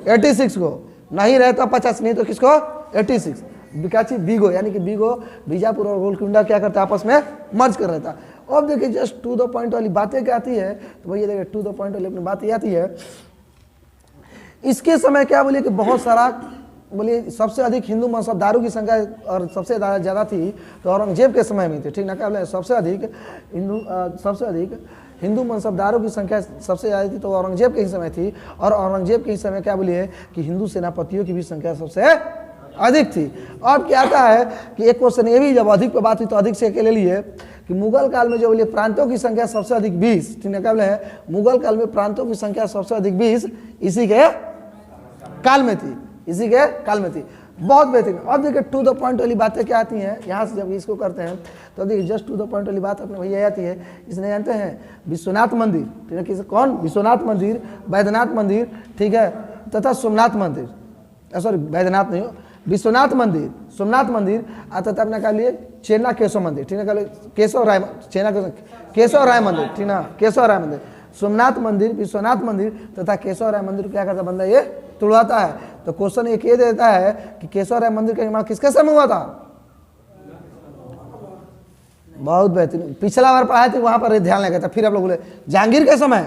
86 को, नहीं रहे तो 50, नहीं तो किसको 86। बिकाची बीगो यानी कि बीगो बीजापुर और गोलकुंडा क्या करता है आपस में मर्ज कर रहा था। अब देखिए जस्ट टू द पॉइंट वाली बातें क्या आती है, तो भैया देखिए टू द पॉइंट वाली अपनी बात ये आती है। इसके समय क्या बोलिए कि बहुत सारा बोलिए सबसे अधिक हिंदू मनसबदारों की संख्या और सबसे ज़्यादा थी तो औरंगजेब के समय में थी, ठीक ना। क्या बोले सबसे अधिक हिंदू मनसबदारों की संख्या सबसे ज़्यादा थी तो औरंगजेब के ही समय थी। और औरंगजेब के ही समय क्या बोलिए कि हिंदू सेनापतियों की भी संख्या सबसे अधिक थी। अब क्या आता है कि एक क्वेश्चन ये भी, जब अधिक पे बात हुई तो अधिक से के ले लिए कि मुगल काल में जो बोले प्रांतों की संख्या सबसे अधिक 20, ठीक है, क्या बोले हैं, मुगल काल में प्रांतों की संख्या सबसे अधिक 20 इसी के काल में थी, इसी के काल में थी। बहुत बेहतरीन। अब देखिए टू द पॉइंट वाली बातें क्या आती हैं यहाँ से, जब इसको करते हैं तो देखिए जस्ट टू द पॉइंट वाली बात अपने भैया आती है। इसने जानते हैं विश्वनाथ मंदिर, ठीक है, किस कौन, विश्वनाथ मंदिर, बैद्यनाथ मंदिर, ठीक है, तथा सोमनाथ मंदिर, सॉरी बैद्यनाथ नहीं हो, विश्वनाथ मंदिर, सोमनाथ मंदिर, तथा अपने कहा लिए चेन्ना केशव मंदिर, ठीक है, केशव राय, चेन्ना केशव राय मंदिर, ठीक ना, केशव राय मंदिर, सोमनाथ मंदिर, विश्वनाथ मंदिर तथा केशव राय मंदिर क्या करता बंदा, ये तुड़वाता है। तो क्वेश्चन ये कह देता है कि केशव राय मंदिर का निर्माण किसके समय हुआ था? बहुत बेहतरीन, पिछला बार पढ़ाए थे वहां पर ध्यान लगा था, फिर आप लोग बोले जहांगीर के समय।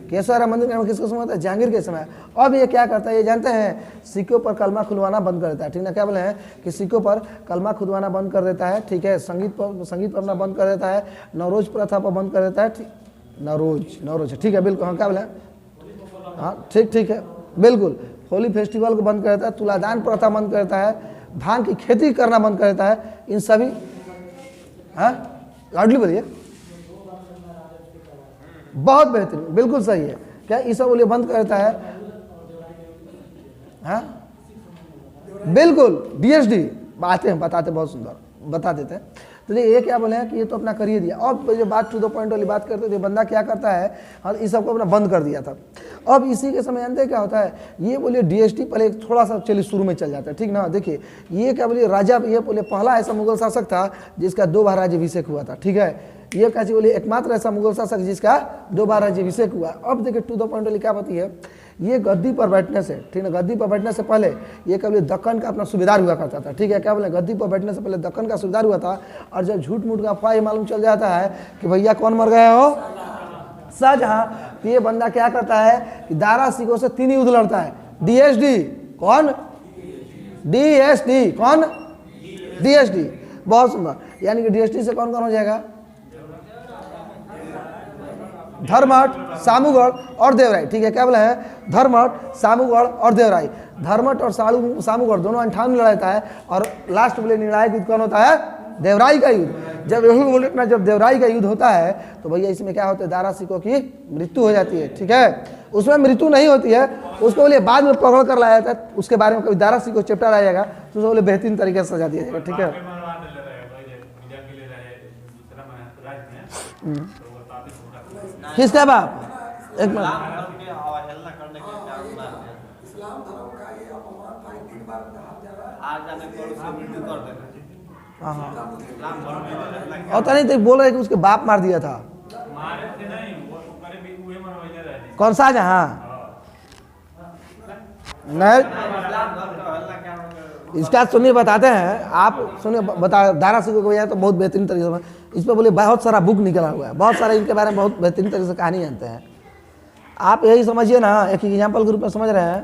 केशव राय मंदिर का निर्माण किसके समय होता है? जहांगीर के समय। अब ये क्या करता है, ये जानते हैं सिक्कों पर कलमा खुलवाना बंद कर देता है, ठीक है, क्या बोले हैं कि सिक्कों पर कलमा खुलवाना बंद कर देता है, ठीक है, संगीत पढ़ना बंद कर देता है, नवरोज प्रथा पर बंद कर देता है, नवरोज, ठीक है, बिल्कुल, हाँ क्या बोले, हाँ ठीक है, बिल्कुल, होली फेस्टिवल को बंद कर देता है, तुलादान प्रथा बंद कर देता है, भांग की खेती करना बंद कर देता है, इन सभी, हाँ लाडली बोलिए, बहुत बेहतरीन, बिल्कुल सही है, क्या ये सब बोलिए बंद कर देता है, हाँ बिल्कुल, डीएसडी आते हैं, बताते बहुत सुंदर बता देते हैं। तो ये क्या बोले हैं कि ये तो अपना करिए दिया। अब जो बात टू द पॉइंट वाली बात करते थे, बंदा क्या करता है, हाँ इस सबको अपना बंद कर दिया था। अब इसी के समय जानते क्या होता है, ये बोलिए डीएसटी पहले थोड़ा सा चलिए शुरू में चल जाता है, ठीक ना, देखिए ये क्या बोलिए राजा, ये बोले पहला ऐसा मुगल शासक था जिसका 2 बार राज्याभिषेक हुआ था, ठीक है, ये क्या चीज बोलिए एकमात्र ऐसा मुगल शासक जिसका 2 बार राज्याभिषेक हुआ। अब देखिए टू द पॉइंट वाली क्या बात है, ये गद्दी पर बैठने से, ठीक है, गद्दी पर बैठने से पहले ये क्या बोले दक्कन का अपना सूबेदार हुआ करता था, ठीक है, क्या बोले गद्दी पर बैठने से पहले दक्कन का सूबेदार हुआ था। और जब झूठ मूठ का अफवाह मालूम चल जाता है कि भैया कौन मर गए हो, शाहजहां, तो ये बंदा क्या करता है कि दारा सिकों से 3 युद्ध लड़ता है, डीएसडी, कौन, डीएसडी, कौन, डीएसडी, बहुत सुंदर, यानी कि डीएसडी से कौन कौन हो जाएगा, धर्मठ, सामूगढ़ और देवराई, ठीक है, क्या बोला है, धर्मठ, सामूगढ़ और देवराई। धर्मठ और सामूगढ़ दोनों 58 लड़ाता है, और लास्ट बोले निर्णायक युद्ध कौन होता है, देवराई का युद्ध। जब यही बोले ना, जब देवराई का युद्ध होता है तो भैया इसमें क्या होता है, दारा सिकों की मृत्यु हो जाती है, ठीक है, उसमें मृत्यु नहीं होती है, उसको बोले बाद में पकड़ कर लाया जाता है, उसके बारे में कभी दारा सिकों चैप्टर आएगा तो उसको बोले बेहतरीन तरीके से सजा दिया जाएगा, ठीक है। किसका बाप, एक मिनट,
इस्लाम धर्म का ये अपमान था, 3 बार
हाँ और नहीं तो बोल रहे कि उसके बाप मार दिया था, कौन सा जहाँ नहीं, इसका सुनिए बताते हैं, आप सुनिए बता, दारा सिकों को तो बहुत बेहतरीन तरीके से इस पर बोले बहुत सारा बुक निकला हुआ है, बहुत सारा इनके बारे में बहुत बेहतरीन तरीके से कहानी जानते हैं। आप यही समझिए ना, एक एग्जाम्पल के रूप में समझ रहे हैं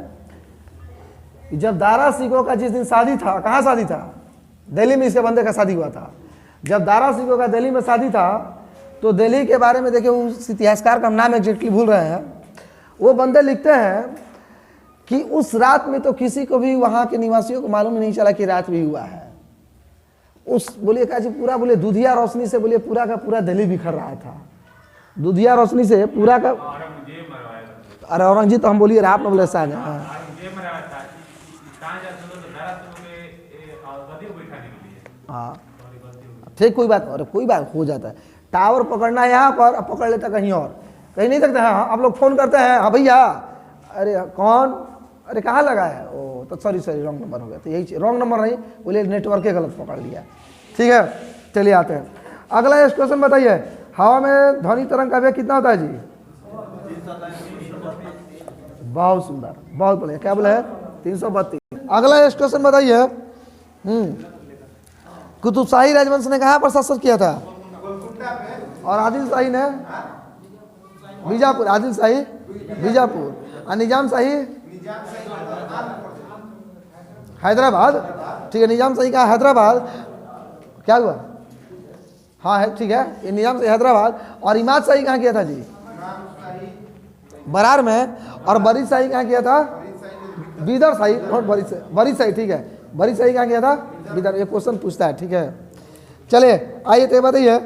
कि जब दारा सिकों का जिस दिन शादी था, कहाँ शादी था, दिल्ली में इसके बंदे का शादी हुआ था। जब दारा सिकों का दिल्ली में शादी था तो दिल्ली के बारे में देखिए, उस इतिहासकार का नाम एग्जैक्टली भूल रहे हैं, वो बंदे लिखते हैं कि उस रात में तो किसी को भी वहाँ के निवासियों को मालूम नहीं चला कि रात भी हुआ है। उस बोलिए क्या जी, पूरा बोले दूधिया रोशनी से बोलिए पूरा का पूरा दिल्ली बिखर रहा था, दूधिया रोशनी से पूरा का, अरे औरंगजेब तो हम बोलिए आप न बोले शाहजहां, हाँ ठीक, कोई बात, अरे कोई बात हो जाता है, टावर पकड़ना है यहाँ पर, अब पकड़ लेता कहीं और, कहीं नहीं सकते। हाँ आप लोग फोन करते हैं, हाँ भैया, अरे कौन, अरे कहाँ लगा है, ओ तो सॉरी रॉन्ग नंबर हो गया, तो यही रॉन्ग नंबर नहीं बोले, नेटवर्क के गलत पकड़ लिया, ठीक है। चलिए आते हैं अगला क्वेश्चन, बताइए हवा में ध्वनि तरंग का वेग कितना होता है जी, बहुत सुंदर, बहुत बढ़िया, क्या बोला है 332। अगला क्वेश्चन बताइए, कुतुबशाही राजवंश ने कहाँ पर शासन किया था, और आदिल शाही ने बीजापुर, आदिल शाही बीजापुर, और निजाम शाही हैदराबाद, ठीक है, निजाम शाही का हैदराबाद, क्या हुआ, हाँ है ठीक है, ये निजाम शाही हैदराबाद, और इमाद शाही कहाँ किया था जी, बरार में, और बरीद शाही कहाँ किया था, बीदर शाही, बरीद शाही, ठीक है, बड़ी सही कहाँ गया था विदर्भ, ये क्वेश्चन पूछता है, ठीक है। चलिए आइए तो बताइए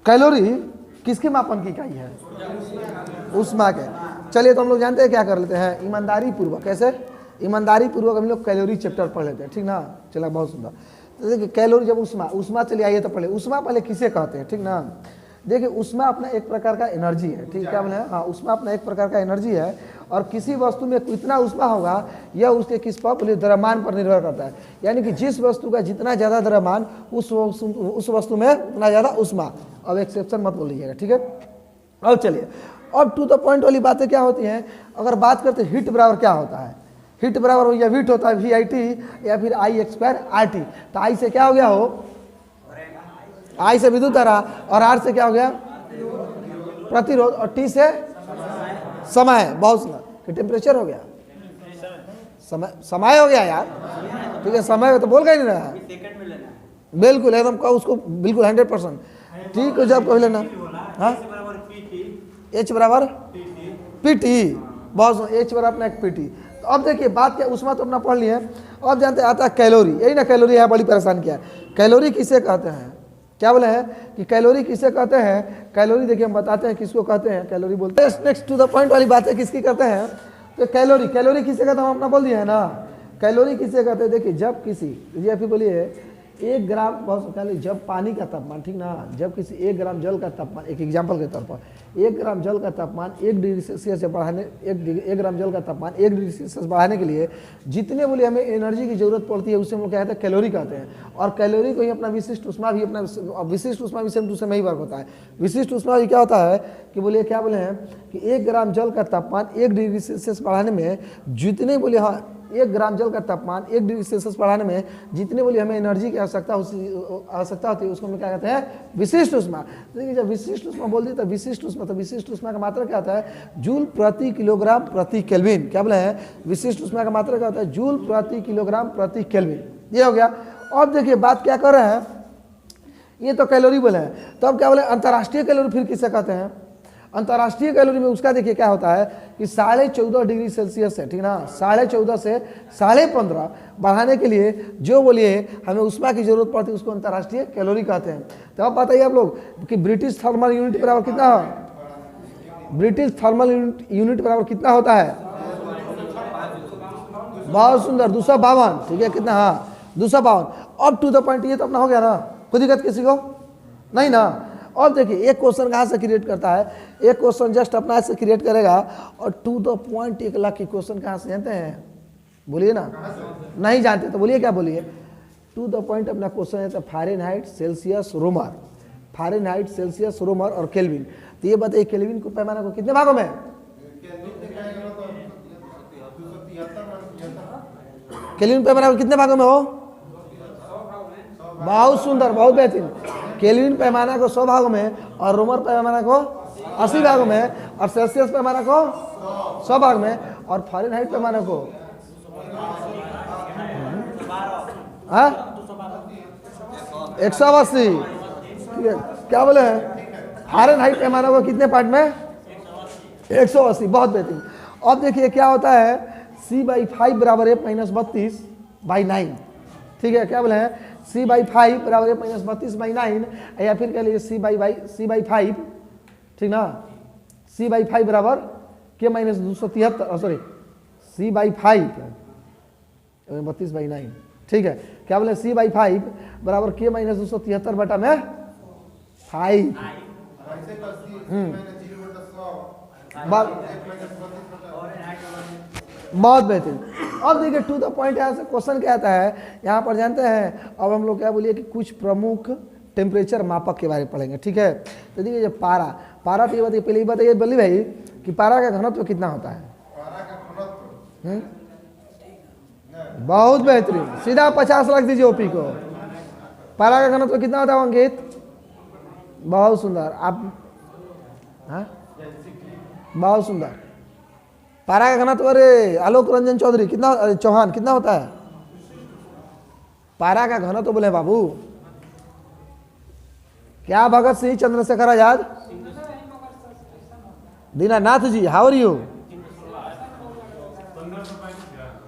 कैलोरी किसके मापन की इकाई है? ऊष्मा के। चलिए तो हम लोग जानते हैं क्या कर लेते हैं, ईमानदारी पूर्वक, कैसे ईमानदारी पूर्वक हम लोग कैलोरी चैप्टर पढ़ लेते हैं, ठीक ना। चला बहुत सुंदर। तो देखिए कैलोरी जब ऊष्मा चलिए आइए तो पढ़े ऊष्मा पहले किसे कहते हैं, ठीक ना। देखिए ऊष्मा अपना एक प्रकार का एनर्जी है, ठीक है, क्या बोले, हाँ ऊष्मा अपना एक प्रकार का एनर्जी है और किसी वस्तु में कितना ऊष्मा होगा यह उसके किस पर बोले द्रव्यमान पर निर्भर करता है। यानी कि जिस वस्तु का जितना ज़्यादा द्रव्यमान उस वस्तु में उतना ज़्यादा ऊष्मा। अब एक्सेप्शन मत बोलिएगा, ठीक है। अब चलिए अब टू द पॉइंट वाली बातें क्या होती हैं। अगर बात करते हैं हीट बराबर क्या होता है, हीट बराबर या हीट होता है VIT या फिर I² तो I से क्या हो गया हो, I से विद्युत धारा और R से क्या हो गया प्रतिरोध और T से समय। बहुत सुंदर, टेम्परेचर हो गया, समय हो गया यार, ठीक है, समय तो बोल गए नहीं रहा, बिल्कुल एकदम का उसको बिल्कुल 100%, ठीक है। जब कभी लेना हाँ H बराबर PT, बहुत H बराबर अपना एक PT। तो अब देखिए बात क्या, ऊष्मा तो अपना पढ़ लिए, अब जानते आता है कैलोरी, यही ना कैलोरी है बड़ी परेशान किया है। कैलोरी किसे कहते हैं, क्या बोले हैं कि कैलोरी किसे कहते हैं। कैलोरी देखिए हम बताते हैं किसको कहते हैं, कैलोरी बोलते हैं। नेक्स्ट टू द पॉइंट वाली बात है किसकी कहते हैं, तो कैलोरी किसे कहते हैं हम अपना बोल दिया है ना। कैलोरी किसे कहते हैं, देखिए जब किसी ये फिर बोलिए 1 ग्राम, बहुत जब पानी का तापमान, ठीक ना, जब किसी 1 ग्राम जल का तापमान, एक एग्जाम्पल के तौर पर 1 ग्राम जल का तापमान 1 डिग्री सेल्सियस से बढ़ाने 1 ग्राम जल का तापमान 1 डिग्री सेल्सियस बढ़ाने के लिए जितने बोले हमें एनर्जी की जरूरत पड़ती है उसे हम लोग क्या कहते हैं कैलोरी कहते हैं। और कैलोरी को ही अपना विशिष्ट ऊष्मा भी अपना विशिष्ट ऊष्मा भी सेम टू सेम ही वर्क होता है। विशिष्ट ऊष्मा भी क्या होता है कि बोलिए क्या बोले हैं कि 1 ग्राम जल का तापमान 1 डिग्री सेल्सियस बढ़ाने में जितने बोले, हाँ 1 ग्राम जल का तापमान 1 डिग्री सेल्सियस बढ़ाने में जितने बोले हमें एनर्जी की आवश्यकता होती है उसको हम क्या कहते हैं विशिष्ट ऊष्मा। देखिए जब विशिष्ट ऊष्मा बोल दी तो विशिष्ट ऊष्मा का मात्रा क्या होता है जूल प्रति किलोग्राम प्रति केल्विन। क्या बोले हैं विशिष्ट ऊष्मा का मात्रा क्या होता है जूल प्रति किलोग्राम प्रति केल्विन। ये हो गया। अब देखिए बात क्या कर रहे हैं, ये तो कैलोरी बोले हैं, तो अब क्या बोले अंतर्राष्ट्रीय कैलोरी फिर किसे कहते हैं। अंतर्राष्ट्रीय कैलोरी में उसका देखिए क्या होता है कि 14.5 डिग्री सेल्सियस है, ठीक ना, 14.5 से 15.5 बढ़ाने के लिए जो बोलिए हमें ऊष्मा की जरूरत पड़ती है उसको अंतर्राष्ट्रीय कैलोरी कहते हैं। तो अब बताइए आप लोग कि ब्रिटिश थर्मल यूनिट बराबर कितना, ब्रिटिश थर्मल यूनिट बराबर कितना होता है, बहुत सुंदर 252, ठीक है कितना, हाँ 252। अब टू द पॉइंट, ये तो अपना हो गया ना, कोई दिक्कत किसी को नहीं ना। और देखिए एक क्वेश्चन कहाँ से क्रिएट करता है, एक क्वेश्चन जस्ट अपना से क्रिएट करेगा और टू द पॉइंट 1 लाख की क्वेश्चन कहाँ से जानते हैं, बोलिए ना, नहीं जानते तो बोलिए क्या बोलिए। टू द पॉइंट अपना क्वेश्चन है फ़ारेनहाइट सेल्सियस रोमर, फ़ारेनहाइट सेल्सियस रोमर और केल्विन। तो ये बताइए केल्विन को पैमाना को कितने भागों में, केल्विन पैमाना को कितने भागों में हो, बहुत सुंदर बहुत बेहतरीन। केल्विन पैमाना को 100 भागों में और रोमर पैमाना को 80 भागों में और सेल्सियस पैमाना को 100 भाग में और फ़ारेनहाइट पैमाना को 180। ठीक है क्या बोले हैं, फ़ारेनहाइट पैमाना को कितने पार्ट में 180, बहुत बेहतरीन। अब देखिए क्या होता है C/5 बराबर है -32/9, ठीक है क्या बोले हैं C/5 बराबर है -32/9 या फिर कह लीजिए C/5, ठीक ना, C/5 बराबर के -273, सॉरी C/5 32/9, ठीक है क्या बोले C/5 बराबर के -273 बटा में 5। बहुत बेहतरीन। अब देखिए टू द पॉइंट यहाँ से क्वेश्चन क्या आता है, यहाँ पर जानते हैं अब हम लोग क्या बोलिए कि कुछ प्रमुख टेम्परेचर मापक के बारे में पढ़ेंगे, ठीक है। तो देखिए जब पारा तो ये बताइए, पहले ये बताइए बल्ली भाई कि पारा का घनत्व कितना होता है, बहुत बेहतरीन, सीधा 50 रख दीजिए ओपी को। पारा का घनत्व कितना होता है अंकित, बहुत सुंदर आप, हाँ बहुत सुंदर। पारा का घनत्व, अरे आलोक रंजन चौधरी कितना, चौहान कितना होता है पारा का घनत्व बोले बाबू, क्या भगत सिंह चंद्रशेखर आजाद, दीनानाथ जी हाउ आर यू,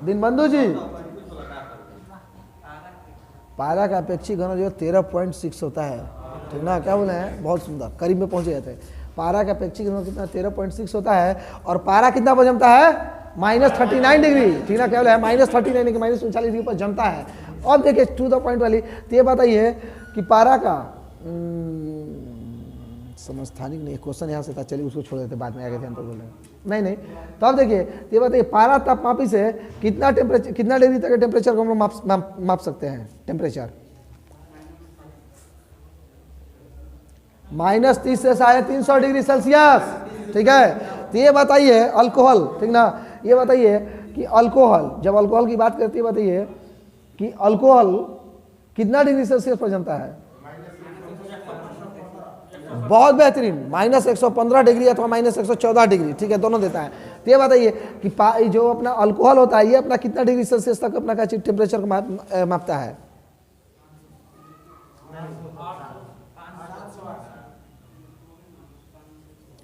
दीनबंधु जी, पारा का अपेक्षित घन जो 13.6 होता है, ठीक ना, क्या बोले हैं, बहुत सुंदर, करीब में पहुंचे जाते हैं। पारा का अपेक्षित घन कितना 13.6 होता है, और पारा कितना पर जमता है, -39 डिग्री, ठीक ना, क्या बोले हैं, -39 -39 डिग्री पर जमता है। अब देखिए टू द पॉइंट वाली, तो ये बताइए कि पारा का समस्थानिक नहीं, क्वेश्चन यहाँ से था, चलिए उसको छोड़ देते, बाद में आगे ध्यान तो बोले नहीं। तो अब देखिए, ये बताइए पारा तापमापी से कितना टेम्परेचर, कितना डिग्री तक के टेम्परेचर को हम लोग माप सकते हैं, टेम्परेचर -30 से 350 डिग्री सेल्सियस, ठीक है। तो ये बताइए अल्कोहल, ठीक ना, ये बताइए कि अल्कोहल, जब अल्कोहल की बात करती है, बताइए कि अल्कोहल कितना डिग्री सेल्सियस पर जमता है, बहुत बेहतरीन, -115 डिग्री अथवा -114 डिग्री, ठीक है, दोनों देता है। तो ये बताइए कि जो अपना अल्कोहल होता है, ये अपना कितना डिग्री सेल्सियस तक अपना टेम्परेचर को मापता है,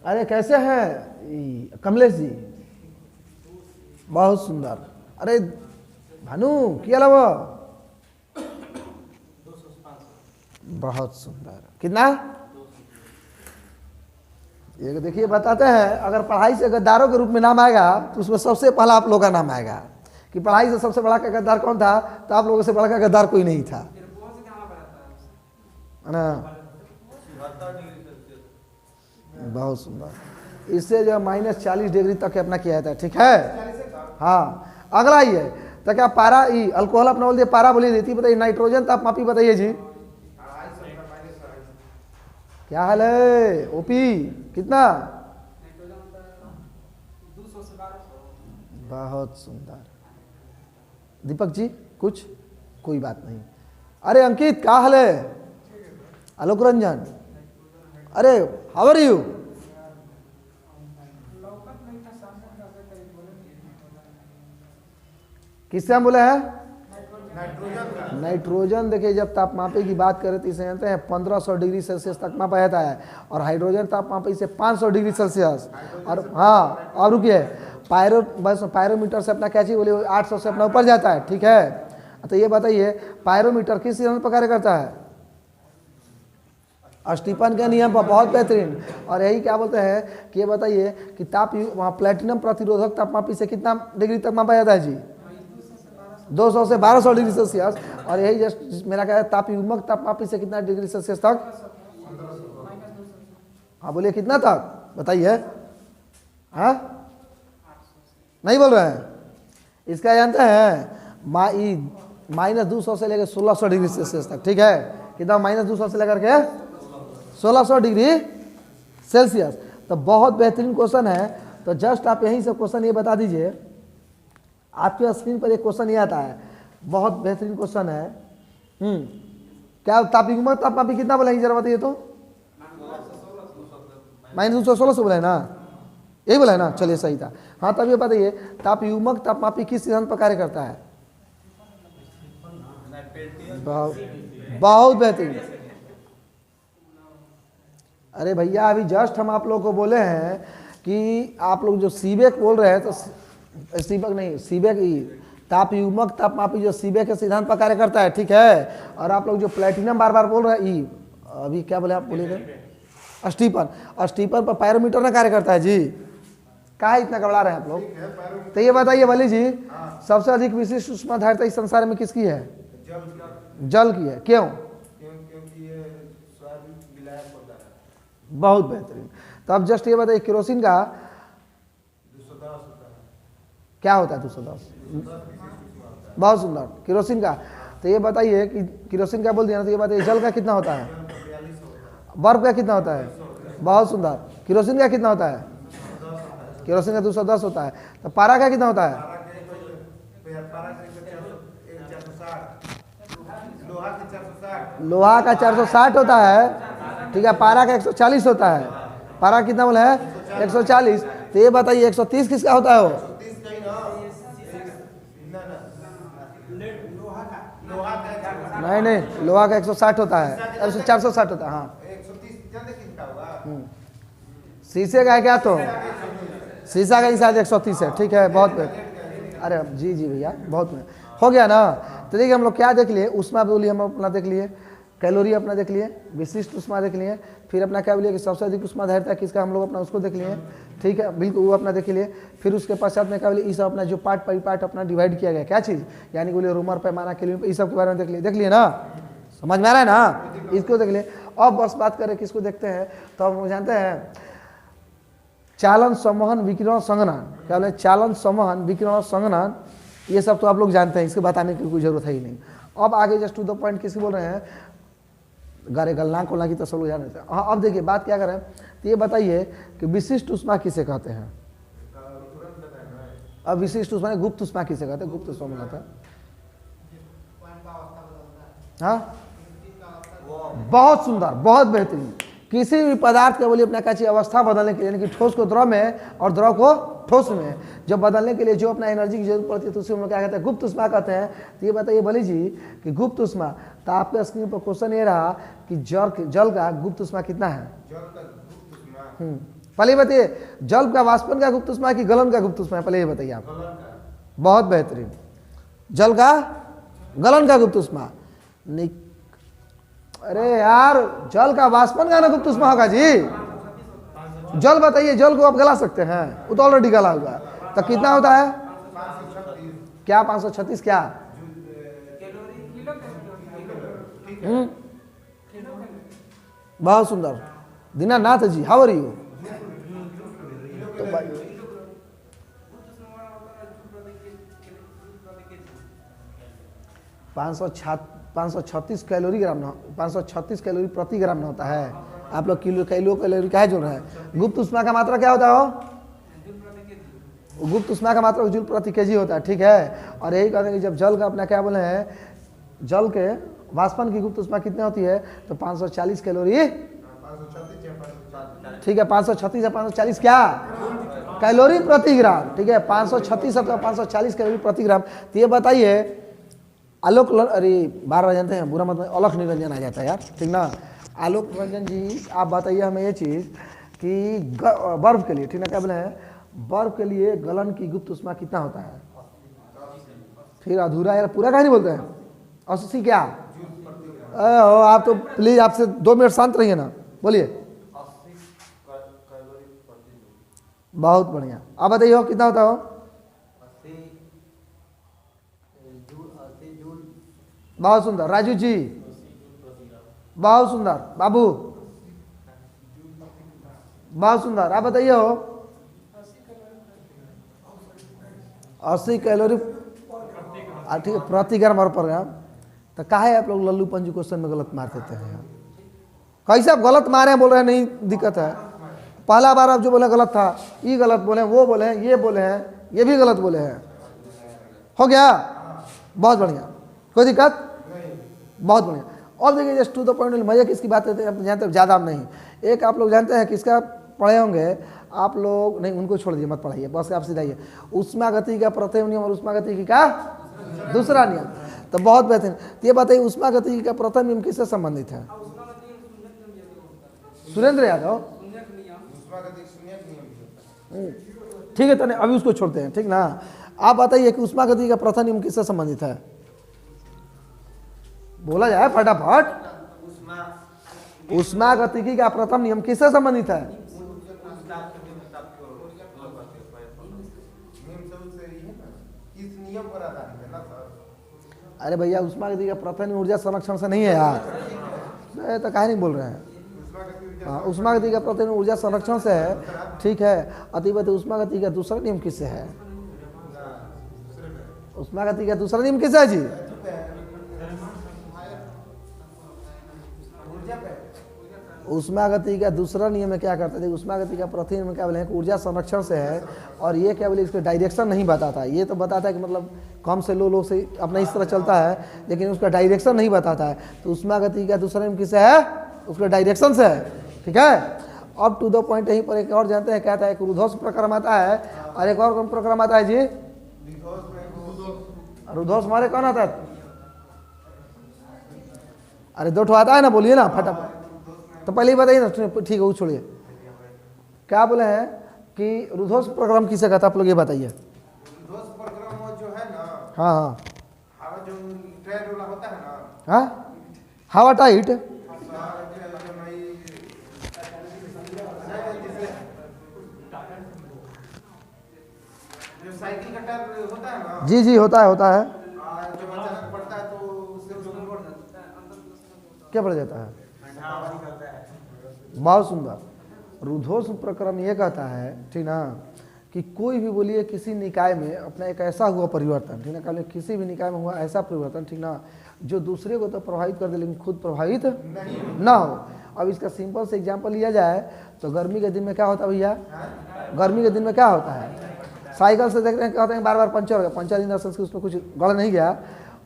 अरे कैसे हैं कमलेश जी, बहुत सुंदर, अरे भानु क्या लगा, बहुत सुंदर, कितना, ये देखिए बताते हैं, अगर पढ़ाई से गद्दारों के रूप में नाम आएगा तो उसमें सबसे पहला आप लोग का नाम आएगा, कि पढ़ाई से सबसे बड़ा का गद्दार कौन था, तो आप लोगों से बड़ा का गद्दार कोई नहीं था, है ना, बहुत सुंदर। इससे जो -40 डिग्री तक अपना किया जाता है, ठीक है। हाँ, अगला ही है, तो क्या पारा, अल्कोहल अपना बोल दिया, पारा बोली देती, बताइए नाइट्रोजन तापमापी बताइए जी, क्या हाल है ओपी, कितना, बहुत सुंदर। दीपक जी कुछ, कोई बात नहीं। अरे अंकित क्या हाल है, आलोक रंजन, अरे हाउ आर यू, किससे हम बोले हैं, नाइट्रोजन। देखिए जब तापमापी की बात करें तो इसे जानते हैं 1500 डिग्री सेल्सियस तक मापा जाता है, और हाइड्रोजन तापमापी से 500 डिग्री सेल्सियस, और हाँ, और रुकिए, पायरोमीटर से अपना क्या चीज बोले 800 से अपना ऊपर जाता है, ठीक है। तो ये बताइए पायरोमीटर किस सिद्धांत पर कार्य करता है, स्टीफन के नियम पर, बहुत बेहतरीन। और यही क्या बोलते हैं कि ये बताइए कि वहाँ प्लेटिनम प्रतिरोधक तापमापी से कितना डिग्री तक मापा जाता है जी, 200 से 1200 डिग्री सेल्सियस। और यही जस्ट मेरा क्या है, तापयुग्मक तापमापी से कितना डिग्री सेल्सियस तक, हाँ बोलिए कितना तक बताइए, हाँ नहीं बोल रहे हैं, इसका जानते हैं -200 से लेकर 1600 डिग्री सेल्सियस तक, ठीक है, कितना -200 से लेकर के 1600 डिग्री सेल्सियस। तो बहुत बेहतरीन क्वेश्चन है। तो जस्ट आप यहीं से क्वेश्चन ये बता दीजिए, आपके स्क्रीन पर एक क्वेश्चन ये आता है, बहुत बेहतरीन क्वेश्चन है। क्या तापयुग्मक तापमापी कितना बोलेंगे जरा बताइए तो, -216 बोला है ना, यही बोला है ना, चलिए सही था। हाँ तब ये बताइए तापयुग्मक तापमापी किस सिद्धांत पर कार्य करता है, बहुत बेहतरीन। अरे भैया अभी जस्ट हम आप लोगों को बोले हैं कि आप लोग जो सीबेक बोल रहे हैं, तो सीबेक नहीं, सीबेक तापयुग्मक तापमापी जो सीबेक के सिद्धांत पर कार्य करता है, ठीक है। और आप लोग जो प्लेटिनम बार बार बोल रहे हैं, अभी क्या बोले आप बोले थे, स्टीफन पर पायरोमीटर ना कार्य करता है जी। कहाँ इतना घबरा रहे हैं आप लोग। तो ये बताइए वली जी, सबसे अधिक विशिष्ट उष्माधारिता इस संसार में किसकी है, जल की है, क्यों, बहुत बेहतरीन। तो अब जस्ट ये बताइए केरोसिन का क्या होता है, 210, बहुत सुंदर। केरोसिन का तो ये बताइए कि केरोसिन का बोल दिया ना, तो ये बताइए जल का कितना होता है, बर्फ का कितना होता है, बहुत सुंदर। केरोसिन का कितना होता है, केरोसिन का 210 होता है। तो पारा का कितना होता है, लोहा का 460 होता है, ठीक है। पारा का 140 होता है, पारा कितना बोला है 140। तो ये बताइए 130 किसका होता है, वो नहीं लोहा का 160 होता है, 460 होता है, हाँ। शीशे का है क्या, तो शीशा का ही शायद 130 है, ठीक है, बहुत अरे जी जी भैया बहुत हो गया ना। तो देखिए हम लोग क्या देख लिए, उष्मा बोलिए हम अपना देख लिए, कैलोरी अपना देख लिए, विशिष्ट उष्मा देख लिए, फिर अपना क्या बोलिए कि सबसे अधिक उष्मा धारिता किसका, हम लोग अपना उसको देख लिए, ठीक है बिल्कुल वो अपना देख लिए। फिर उसके पश्चात में क्या बोलिए इस अपना जो पार्ट परिपार्ट अपना डिवाइड किया गया क्या चीज़, यानी बोलिए रोमर पैमाना कैलोरी इस सब के बारे में देख लिए ना, समझ में आ रहा है ना, इसको देख लिए। अब बस बात करें किसको देखते हैं, तो हम जानते हैं चालन संवहन विकिरण संघनन, क्या बोले चालन संवहन विकिरण संघनन, ये सब तो आप लोग जानते हैं, इसके बताने की कोई जरूरत है ही नहीं। अब आगे जस्ट टू द पॉइंट किसकी बोल रहे हैं, गारे गलनांक कोलना की तो सब लोग जान रहे थे। हाँ अब देखिए बात क्या करें, तो ये बताइए कि विशिष्ट उष्मा किसे कहते हैं। अब विशिष्ट उष्मा गुप्त उष्मा किसे कहते हैं, गुप्त उष्मा बोलाता है। हाँ बहुत सुंदर बहुत बेहतरीन, किसी भी पदार्थ का बोलिए अपना क्या चाहिए अवस्था बदलने के लिए, यानी कि ठोस को द्रव में और द्रव को ठोस में जब बदलने के लिए जो अपना एनर्जी की जरूरत पड़ती है तो उसे हम लोग क्या कहते हैं, गुप्त उष्मा कहते हैं। तो ये बताइए भली जी कि गुप्त उष्मा, तो आपके स्क्रीन पर क्वेश्चन ये रहा कि जल का गुप्त उष्मा कितना है। पहले बताइए जल का वाष्पन का गुप्त उष्मा कि गलन का गुप्त उष्मा है, पहले ये बताइए आप। बहुत बेहतरीन, जल का गलन का गुप्त उष्मा। अरे यार जल का वाष्पन का ना गुप्त उष्मा होगा जी। जल बताइए, जल को आप गला सकते हैं, वो तो ऑलरेडी गला हुआ है, तो कितना होता है क्या 536 क्या। बहुत सुंदर दीनानाथ जी, हाउ आर यू। तो 536 कैलोरी ग्राम, 536 कैलोरी प्रति ग्राम होता है। आप लोग किलो कैलोरी क्या जोड़ रहे हैं। गुप्त उष्मा का मात्रा क्या होता है, गुप्त उष्मा का मात्रा जूल प्रति केजी होता है, ठीक है। और यही कहते हैं कि जब जल का अपना क्या बोले हैं, जल के वाष्पन की गुप्त उष्मा कितनी होती है, तो 540 कैलोरी, ठीक है 536 या 540 क्या कैलोरी प्रति ग्राम, ठीक है 536 अथवा 540 कैलोरी प्रति ग्राम। तो ये बताइए आलोक, अरे बार बार जानते हैं बुरा मत, अलख निरंजन आ जाता है यार, ठीक ना। आलोक निरंजन जी आप बताइए हमें ये चीज़ कि बर्फ के लिए, ठीक ना, क्या बोले हैं बर्फ के लिए गलन की गुप्त उष्मा कितना होता है। फिर अधूरा यार, पूरा कहा नहीं बोलते हैं 80 क्या। आप तो प्लीज आपसे 2 मिनट शांत रहिए ना, बोलिए। बहुत बढ़िया, आप बताइए हो कितना होता हो। बहुत सुंदर राजू जी, बहुत सुंदर बाबू, बहुत सुंदर, आप बताइए हो। 80 कैलोरी, ठीक है प्रति ग्राम और पर ग्राम। तो काहे आप लोग लल्लू पंजू क्वेश्चन में गलत मार देते हैं, कैसे आप गलत मारे हैं बोल रहे हैं, नहीं दिक्कत है। पहला बार आप जो बोले गलत था, ये गलत बोले, वो बोले हैं, ये बोले हैं, ये भी गलत बोले हैं, हो गया बहुत बढ़िया, कोई दिक्कत बहुत बढ़िया। और देखिए जस्ट टू द पॉइंट, मजे किसकी बात करते हैं आप जानते हैं, ज़्यादा नहीं। एक आप लोग जानते हैं किसका पढ़े होंगे आप लोग, नहीं उनको छोड़ दीजिए मत पढ़ाइए, बस आप सीधाइए उष्मा गति का प्रथम नियम और उष्मा गति का दूसरा नियम। तो बहुत बेहतरीन, तो ये बताइए उष्मा गति का प्रथम नियम किससे संबंधित है। सुरेंद्र यादव, ठीक है तो अभी उसको छोड़ते हैं, ठीक ना। आप बताइए कि उष्मा गति का प्रथम नियम किससे संबंधित है, बोला जाए फटाफट। उष्मा गतिकी का प्रथम नियम किससे संबंधित है। अरे भैया उष्मा गति का प्रथम नियम ऊर्जा संरक्षण से नहीं है यार, तो काहे नहीं बोल रहे हैं। हाँ उष्मा गति का प्रथम नियम ऊर्जा संरक्षण से है, ठीक है। अतिवत उष्मा गति का दूसरा नियम किससे है, उष्मा गति का दूसरा नियम किससे है जी। उष्मा गति का दूसरा नियम में क्या करता है, उष्मा गति का प्रथम नियम क्या बोले हैं ऊर्जा संरक्षण से है। और ये क्या बोले इसका डायरेक्शन नहीं बताता, ये तो बताता है कि मतलब कम से लो से अपना इस तरह चलता है, लेकिन उसका डायरेक्शन नहीं बताता है। तो उष्मा गति का दूसरा नियम किससे है, उसका डायरेक्शन से है, ठीक है। अब टू द पॉइंट यहीं पर एक और जानते हैं क्या आता है, एक रुद्धोष प्रक्रम आता है और एक और कौन प्रक्रम आता है जी। रुद्धोष हमारे कौन आता है, अरे 2 ठो आता है ना, बोलिए ना फटाफट। तो पहले ही बताइए ना, ठीक है वो छोड़िए, क्या बोले हैं कि रुद्धोष प्रक्रम किसे कहता है, आप लोग ये बताइए।
प्रक्रम वो जो है ना,
हाँ हाँ
हवा जो ट्रेड वाला होता है ना,
हाँ, हवा टाइट,
जो साइकिल का टायर होता है ना,
जी जी होता है
जो अचानक पड़ता है तो उससे
क्या पड़ जाता है। बहुत सुंदर। रुद्धोष्म प्रक्रम ये कहता है, ठीक ना, कि कोई भी बोलिए किसी निकाय में अपना एक ऐसा हुआ परिवर्तन, ठीक ना, कल किसी भी निकाय में हुआ ऐसा परिवर्तन, ठीक ना, जो दूसरे को तो प्रभावित कर दे लेकिन खुद प्रभावित ना हो। अब इसका सिंपल से एग्जांपल लिया जाए तो गर्मी के दिन में क्या होता है भैया, गर्मी के दिन में क्या होता है, साइकिल से देख रहे हैं कहते हैं बार बार पंचर हो गया, पंचर इन द सेंस कि उसमें कुछ गड़ नहीं गया,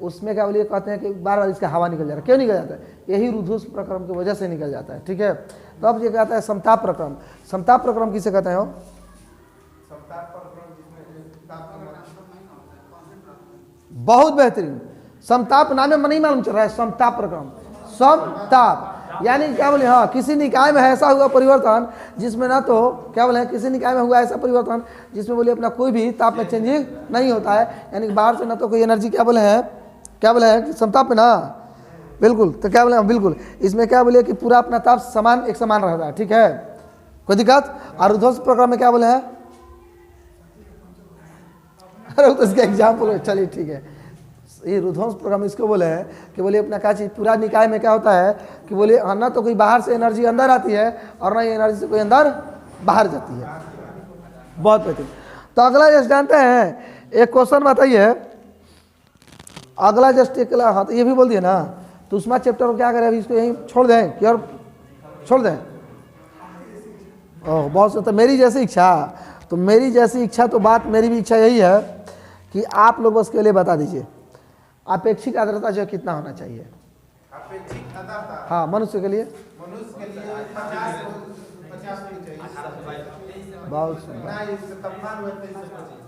उसमें क्या बोलिए कहते हैं कि बार बार इसका हवा निकल जा रहा है। क्यों निकल जाता है, यही रुद्धोष्म प्रक्रम की वजह से निकल जाता है, ठीक है। तो अब ये कहता है समताप प्रक्रम। समताप प्रक्रम किसे कहते हैं हो, बहुत बेहतरीन, समताप नाम में नहीं मालूम चल रहा है, समताप प्रक्रम, समताप यानी क्या बोले, हाँ किसी निकाय में ऐसा हुआ परिवर्तन जिसमें ना तो क्या बोले, किसी निकाय में हुआ ऐसा परिवर्तन जिसमें बोले अपना कोई भी ताप में चेंजिंग नहीं होता है, यानी बाहर से ना तो कोई एनर्जी क्या बोले हैं, क्या बोले हैं कि समताप में ना, बिल्कुल, तो क्या बोले बिल्कुल, इसमें क्या बोले कि पूरा अपना ताप समान एक समान रहता है, ठीक है, कोई दिक्कत। और रुद्धोष्म प्रक्रम में क्या बोले हैं, अरे तो इसका एग्जाम्पल, चलिए ठीक है, ये रुद्धोष्म प्रक्रम इसको बोले हैं कि बोले अपना क्या चीज़ पूरा निकाय में क्या होता है कि बोले ना तो कोई बाहर से एनर्जी अंदर आती है और ना ये एनर्जी से कोई अंदर बाहर जाती है। बहुत बेहतरीन। तो अगला जस्ट जानते हैं, एक क्वेश्चन बताइए, अगला जस्ट एक, हाँ तो ये भी बोल दिए ना, तो उसमें चैप्टर को क्या करें अभी, इसको यहीं छोड़ दें कि और छोड़ दें। ओह बहुत, तो मेरी जैसी इच्छा, तो मेरी जैसी इच्छा, तो बात मेरी भी इच्छा यही है कि आप लोग बस के लिए बता दीजिए अपेक्षिक आर्द्रता जो कितना होना चाहिए,
अपेक्षित आर्द्रता,
हाँ मनुष्य के लिए,
मनुष्य के लिए 50 होनी चाहिए।
बहुत सुंदर,
ना इससे तापमान बढ़ता है, इससे 25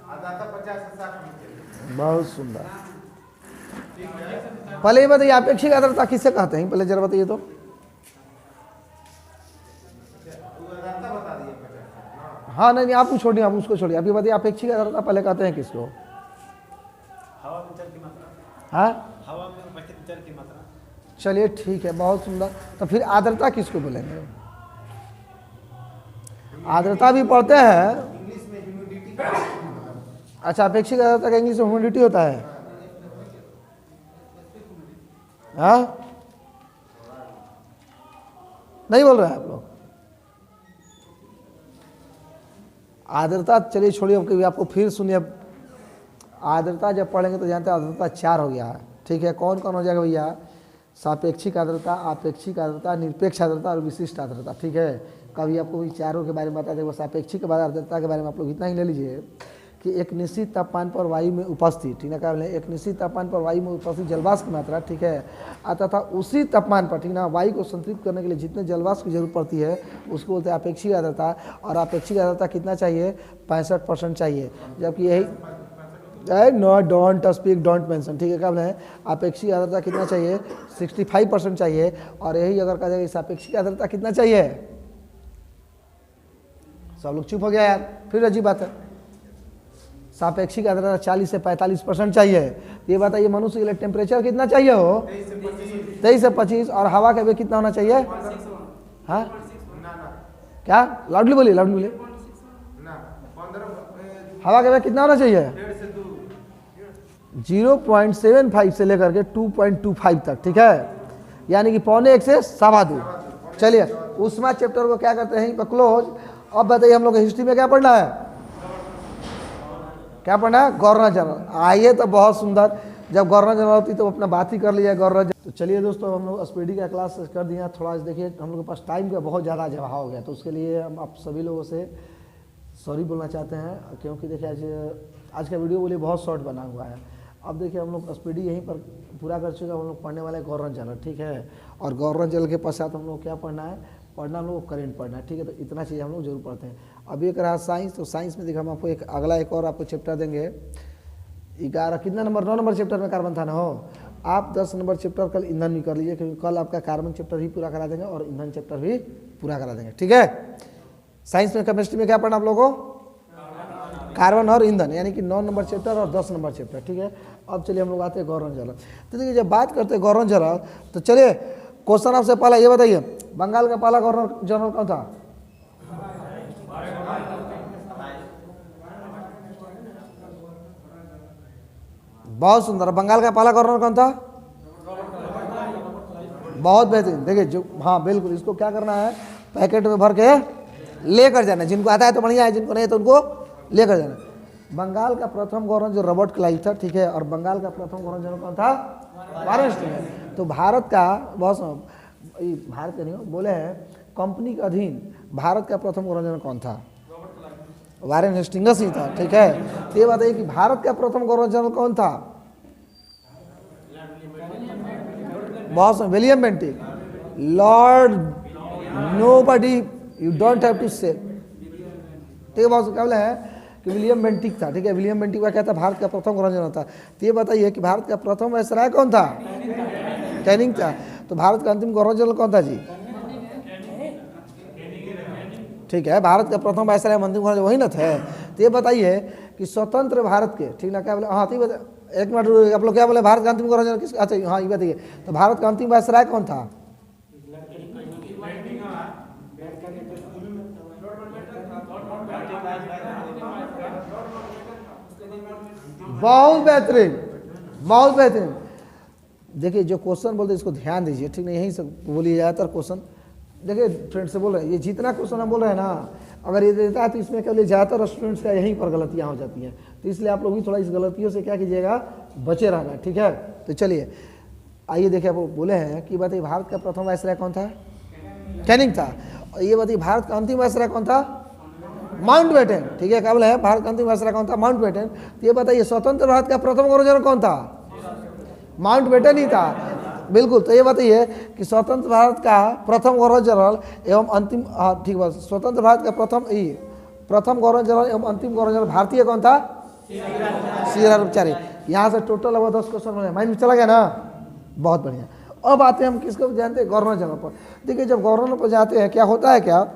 आर्द्रता 50 से 60 होनी चाहिए।
बहुत सुंदर। पहले ये बताइए अपेक्षिक आर्द्रता किससे कहते हैं, पहले जरा बताइए तो।
आर्द्रता बता दिए 50।
हाँ नहीं आप छोड़िए, आप उसको छोड़िए, अभी बताइए अपेक्षिक आर्द्रता पहले कहते हैं किसको,
हवा में जल की मात्रा,
हाँ
हवा में उपस्थित जल की मात्रा।
चलिए ठीक है, बहुत सुंदर। तो फिर आर्द्रता किसको बोलेंगे, आर्द्रता भी पढ़ते हैं,
इंग्लिश में ह्यूमिडिटी का,
अच्छा अपेक्षिक आर्द्रता का इंग्लिश में ह्यूमिडिटी होता है, हाँ नहीं बोल रहे हैं आप लोग, आर्द्रता चलिए छोड़िए, अब कभी आपको फिर सुनिए, आर्द्रता जब पढ़ेंगे तो जानते हैं आर्द्रता 4 हो गया है, ठीक है। कौन कौन हो जाएगा भैया, सापेक्षिक आर्द्रता, आपेक्षिक आर्द्रता, निरपेक्ष आर्द्रता और विशिष्ट आर्द्रता, ठीक है। कभी आपको भी चारों के बारे में बता देंगे, सापेक्षिक के बाद आर्द्रता के बारे में आप लोग इतना ही ले लीजिए कि एक निश्चित तापमान पर वायु में उपस्थित, ठीक है, क्या बोले, एक निश्चित तापमान पर वायु में उपस्थित जलवाष्प की मात्रा, ठीक है, तथा उसी तापमान पर, ठीक ना, वायु को संतृप्त करने के लिए जितने जलवाष्प की जरूरत पड़ती है उसको बोलते हैं अपेक्षिक आर्द्रता। और अपेक्षिक आर्द्रता कितना चाहिए, 65% चाहिए, जबकि यही no don't speak don't mention, ठीक है, क्या बोले हैं, अपेक्षिक आर्द्रता कितना चाहिए, 65% चाहिए। और यही अगर कहा जाए सापेक्षिक आर्द्रता कितना चाहिए, सब लोग चुप हो गया यार, फिर अजीब बात है, सापेक्षिक आर्द्रता 40 से 45% चाहिए। ये बताइए मनुष्य के लिए टेम्परेचर कितना चाहिए हो, 23 से 25, और हवा का वेग कितना होना चाहिए, हाँ क्या, लाउडली बोलिए, लाउडली बोलिए, हवा का वेग कितना होना चाहिए, 0.75 से लेकर के 2.25 तक, ठीक है, यानी कि 1.25 से 2.25। चलिए उष्मा चैप्टर को क्या करते हैं क्लोज। अब बताइए हम लोग हिस्ट्री में क्या पढ़ना है, क्या पढ़ना है, गवर्नर जनरल। आइए तो बहुत सुंदर, जब गवर्नर जनरल होती तो अपना बात ही कर लिया गवर्नर जनरल। तो चलिए दोस्तों हम लोग स्पीडी का क्लास कर दिया, थोड़ा देखिए हम लोग के पास टाइम का बहुत ज़्यादा जवाब हो गया, तो उसके लिए हम आप सभी लोगों से सॉरी बोलना चाहते हैं, क्योंकि देखिए आज का वीडियो बोलिए बहुत शॉर्ट बना हुआ है। अब देखिए हम लोग स्पीडी यहीं पर पूरा कर चुके हैं, हम लोग पढ़ने वाले गवर्नर जनरल, ठीक है, और गवर्नर जनरल के पश्चात हम लोग क्या पढ़ना है, पढ़ना हम लोग को करेंट पढ़ना है, ठीक है। तो इतना चीज़ हम लोग जरूर पढ़ते हैं। अब एक रहा साइंस, तो साइंस में देखिए हम आपको एक अगला एक और आपको चैप्टर देंगे, 11 कितना नंबर, 9 नंबर चैप्टर में कार्बन था ना हो, आप 10 नंबर चैप्टर कल ईंधन भी कर लीजिए, क्योंकि कल आपका कार्बन चैप्टर भी पूरा करा देंगे और ईंधन चैप्टर भी पूरा करा देंगे, ठीक है। साइंस में केमिस्ट्री में क्या पढ़ना आप लोगों को, कार्बन और ईंधन, यानी कि 9 नंबर चैप्टर और 10 नंबर चैप्टर। ठीक है, अब चलिए हम लोग आते हैं गवर्नर जनरल। तो देखिए जब बात करते हैं गवर्नर जनरल तो चलिए क्वेश्चन आपसे पहला ये बताइए, बंगाल का पहला गवर्नर जनरल कौन था? बहुत सुंदर। बंगाल का पहला गवर्नर कौन था? बहुत बेहतरीन। देखिए जो, हाँ बिल्कुल, इसको क्या करना है, पैकेट में भर के लेकर जाना। जिनको आता है तो बढ़िया है, जिनको नहीं है तो उनको लेकर जाना। बंगाल का प्रथम गवर्नर जो रॉबर्ट क्लाइव था, ठीक है, और बंगाल का प्रथम गवर्नर जनरल कौन था? Warren Hastings. तो भारत का बहुत भारत के नहीं बोले हैं, कंपनी के अधीन भारत का प्रथम गवर्नर जनरल कौन था? वारेन हेस्टिंग्स ही था। ठीक है, तो ये बताइए कि भारत का प्रथम गवर्नर जनरल कौन था? बहुत William Bentinck. Lord nobody, you don't have to say. ठीक है, बहुत क्या बोले हैं कि विलियम बेंटिक था। ठीक है, विलियम बेंटिक का क्या था? भारत का प्रथम गवर्नर जनरल था। तो ये बताइए कि भारत का प्रथम वायसराय कौन था? कैनिंग था। तो भारत का अंतिम गवर्नर जनरल कौन था जी? ठीक है, भारत का प्रथम वायसराय अंतिम गवर्नर वही ना थे। तो ये बताइए कि स्वतंत्र भारत के, ठीक ना, क्या बोले, हाँ ठीक है, एक मिनट आप लोग क्या बोले, भारत का अंतिम गवर्नर जनरल किस? अच्छा हाँ ये बताइए, तो भारत का अंतिम वायसराय कौन था? बहुत बेहतरीन, बहुत बेहतरीन। देखिए जो क्वेश्चन बोलते हैं इसको ध्यान दीजिए, ठीक नहीं, यहीं से बोलिए ज़्यादातर क्वेश्चन। देखिए फ्रेंड से बोल रहे हैं, ये जितना क्वेश्चन हम बोल रहे हैं ना, अगर ये देता है तो इसमें क्या बोले, ज़्यादातर स्टूडेंट्स का यहीं पर गलतियाँ हो जाती हैं। तो इसलिए आप लोग भी थोड़ा इस गलतियों से क्या कीजिएगा, बचे रहना। ठीक है, तो चलिए आइए देखिए, आप बोले हैं कि बताइए भारत का प्रथम वायसराय कौन था? कैनिंग था। और ये बताइए भारत का अंतिम वायसराय कौन था? माउंटबेटन। ठीक है, क्या बोले हैं, भारत का अंतिम वायसराय कौन था? माउंटबेटन। तो ये बताइए स्वतंत्र भारत का प्रथम गवर्नर जनरल कौन था? माउंटबेटन ही था, बिल्कुल। तो ये बताइए कि स्वतंत्र भारत का प्रथम गवर्नर जनरल एवं अंतिम, हाँ ठीक बात, स्वतंत्र भारत का प्रथम गवर्नर जनरल एवं अंतिम गवर्नर जनरल भारतीय कौन था? श्रीरामचारी। यहाँ से टोटल अब 10 क्वेश्चन माइंड में चला गया ना, बहुत बढ़िया। अब आते हैं हम किसको जानते हैं, गवर्नर जनरल पर। देखिए जब गवर्नर पर जाते हैं क्या होता है, क्या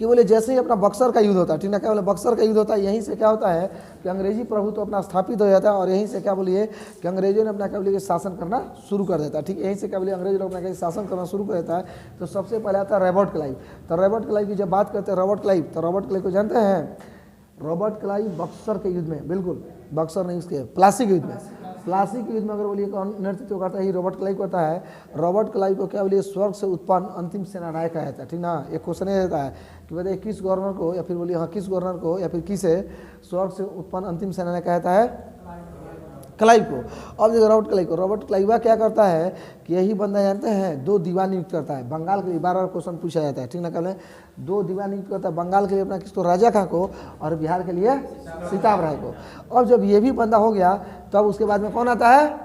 कि बोले जैसे ही अपना बक्सर का युद्ध होता है, ठीक ना, क्या बोले, बक्सर का युद्ध होता है, यहीं से क्या होता है कि अंग्रेजी प्रभुत्व अपना स्थापित हो जाता है, और यहीं से क्या बोलिए कि अंग्रेजों ने अपना क्या बोलिए शासन करना शुरू कर देता है। ठीक, यहीं से क्या बोलिए अंग्रेज लोग अपना शासन करना शुरू कर देता है। तो सबसे पहले आता है रॉबर्ट क्लाइव। तो रॉबर्ट क्लाइव की जब बात करते हैं रॉबर्ट क्लाइव, तो रॉबर्ट क्लाइव को जानते हैं? रॉबर्ट क्लाइव बक्सर के युद्ध में, बिल्कुल बक्सर नहीं, उसके प्लासी के युद्ध में, प्लासी के युद्ध में अगर बोलिए कौन नेतृत्व करता है, ही रॉबर्ट क्लाइव करता है। रॉबर्ट क्लाइव को क्या बोलिए स्वर्ग से उत्पन्न अंतिम सेनानायक कहा जाता है। ठीक ना, एक क्वेश्चन ये रहता है कि बताइए किस गवर्नर को, या फिर बोलिए हाँ किस गवर्नर को, या फिर किसे स्वर्ग से उत्पन्न अंतिम सेनानायक कहता है? क्लाइव को। अब देखो रॉबर्ट क्लाइव को, रॉबर्ट क्लाइव क्या करता है कि यही बंदा जानते हैं 2 दीवान नियुक्त करता है बंगाल के लिए। 12 क्वेश्चन पूछा जाता है, ठीक ना, कहले 2 दीवान नियुक्त करता है बंगाल के लिए अपना किसको, राजा खां को, और बिहार के लिए सीताब राय को। अब जब ये भी बंदा हो गया तो अब उसके बाद में कौन आता है?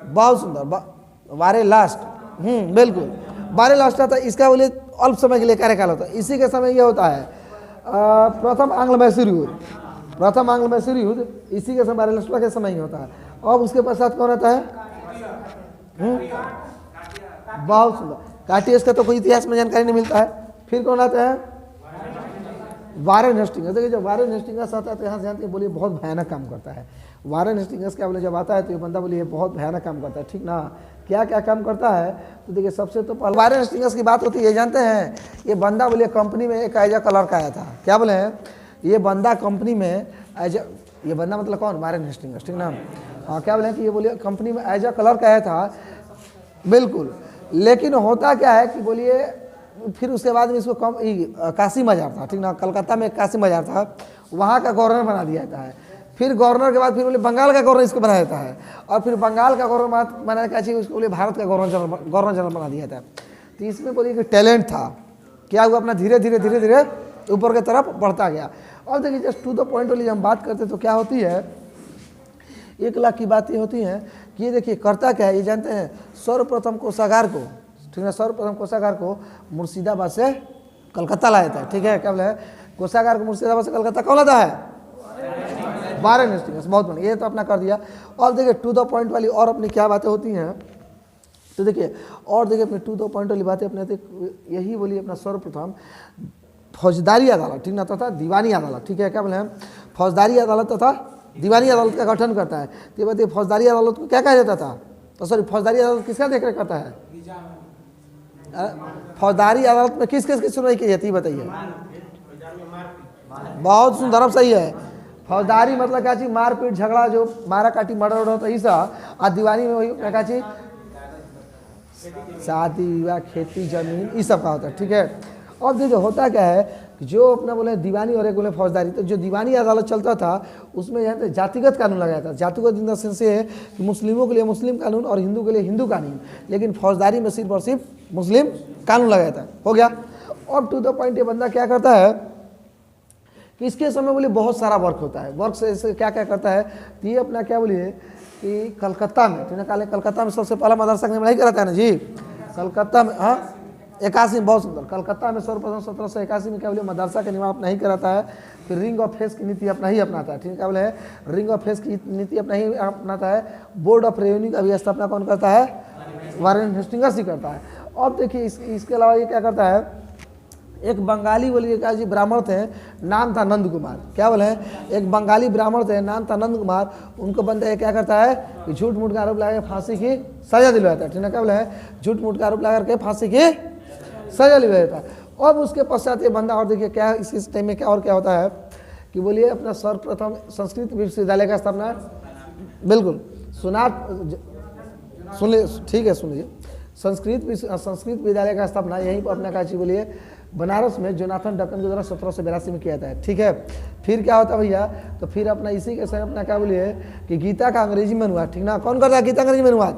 बहुत सुंदर, वारे लास्ट, बिल्कुल वारे लास्ट आता है। इसका बोलिए अल्प समय के लिए कार्यकाल होता है। इसी के समय ये होता है प्रथम आंग्ल मैसूर युद्ध, प्रथम आंग्ल मैसूर युद्ध इसी के समय वारे लास्ट के समय ही होता है। अब उसके पश्चात कौन आता है? बहुत सुंदर, कार्टियस का तो कोई इतिहास में जानकारी नहीं मिलता है। फिर कौन आता है? Warren Hastings. देखिए जब वारेन हेस्टिंग्स आता है तो यहाँ से जानते हैं बोलिए बहुत भयानक काम करता है। वारेन हेस्टिंग्स क्या बोले जब आता है तो ये बंदा बोलिए बहुत भयानक काम करता है, ठीक ना। क्या क्या काम करता है तो देखिए सबसे तो पहले वारेन हेस्टिंग्स की बात होती है, ये जानते हैं ये बंदा बोलिए कंपनी में एक एज क्लर्क आया था। क्या बोले हैं? ये बंदा कंपनी में एज ये बंदा मतलब कौन? वारेन हेस्टिंग्स, ठीक ना। हाँ, क्या बोले कि ये बोलिए कंपनी में एज क्लर्क आया था, बिल्कुल। लेकिन होता क्या है कि बोलिए फिर उसके बाद में इसको काशी मजार था, ठीक ना, कलकत्ता में काशी मजार था, वहाँ का गवर्नर बना दिया जाता है। फिर गवर्नर के बाद फिर बोले बंगाल का गवर्नर इसको बनाया जाता है, और फिर बंगाल का गवर्नर बनाने का चाहिए उसको बोले भारत का गवर्नर जनरल बना दिया जाता है। तो इसमें बोलिए कि टैलेंट था, क्या हुआ अपना धीरे धीरे धीरे धीरे ऊपर की तरफ बढ़ता गया। और देखिए जस्ट टू द पॉइंट वाली हम बात करते तो क्या होती है, 1 लाख की बात ये होती है कि ये देखिए करता क्या है, ये जानते हैं सर्वप्रथम कोषागार को, ठीक है, सर्वप्रथम कोषागार को मुर्शिदाबाद से कलकत्ता लाया था, ठीक है। क्या बोले कोषागार को मुर्शिदाबाद से कलकत्ता कौन लाता है? Warren Hastings. बहुत बढ़िया, ये तो अपना कर दिया। और देखिए टू द पॉइंट वाली और अपनी क्या बातें होती हैं तो देखिए, और देखिए अपने टू द पॉइंट वाली बातें अपने यही बोलिए अपना सर्वप्रथम फौजदारी अदालत, ठीक ना, तथा दीवानी अदालत, ठीक है, क्या बोले हम, फौजदारी अदालत तथा दीवानी अदालत का गठन करता है। तो ये बताइए फौजदारी अदालत को क्या कहा जाता था, तो सॉरी फौजदारी अदालत किसका देखरेख करता है, फौजदारी अदालत में किस किस की सुनवाई की जाती है बताइए। बहुत सुंदर, अब सही है। फौजदारी मतलब क्या चीज, मारपीट झगड़ा, जो मारा काटी मर्डर होता है ऐसा। और दीवानी में वही क्या चीज, शादी विवाह, खेती जमीन, ये सब का होता है, ठीक है। अब देखिए होता क्या है कि जो अपना बोले दीवानी और एक बोले फौजदारी, तो जो दीवानी अदालत चलता था उसमें यहाँ पे जातिगत कानून लगाया था। जातिगत इन द सेंस से है कि मुस्लिमों के लिए मुस्लिम कानून और हिंदू के लिए हिंदू कानून, लेकिन फौजदारी में सिर्फ और सिर्फ मुस्लिम कानून लगाया था। हो गया। अब टू द पॉइंट, ये बंदा क्या करता है कि इसके समय बोलिए बहुत सारा वर्क होता है। वर्क से क्या क्या करता है, तो ये अपना क्या बोलिए कि कलकत्ता में, कलकत्ता में सबसे पहला मदरसा का निर्माण कराता है ना जी, कलकत्ता में, हाँ 81 में, बहुत सुंदर। कलकत्ता में सर्वप्रथम 1781 में क्या बोले मदरसा का निर्माण अपना ही कराता है। फिर रिंग ऑफ फेस की नीति अपना ही अपनाता है, ठीक है, क्या बोले रिंग ऑफ फेस की नीति अपना ही अपनाता है। बोर्ड ऑफ रेवेन्यू का भी स्थापना कौन करता है, वारेन हेस्टिंग्स ही करता है। अब देखिए इसके अलावा ये क्या करता है, एक बंगाली बोलिए क्या जी ब्राह्मण थे, नाम था नंद कुमार, क्या बोले एक बंगाली ब्राह्मण थे, नाम था नंद कुमार। उनको बंदा ये क्या करता है कि झूठ मूठ का आरोप लगा के फांसी की सजा दिलवाता है, ठीक है, क्या बोले झूठ मूठ का आरोप लगा करके फांसी की सजा दिलवाता है। अब उसके पश्चात ये बंदा, और देखिए क्या इस टाइम में क्या और क्या होता है कि बोलिए अपना सर्वप्रथम संस्कृत विश्वविद्यालय का स्थापना, बिल्कुल सुनिए, ठीक है सुनिए, संस्कृत विद्यालय का स्थापना यहीं पर अपना काची बोलिए बनारस में जोनाथन डकन के द्वारा 1782 में किया था, ठीक है। फिर क्या होता भैया, तो फिर अपना इसी के समय अपना क्या बोलिए कि गीता का अंग्रेजी में अनुवाद, ठीक ना, कौन करता है गीता का अंग्रेजी में अनुवाद,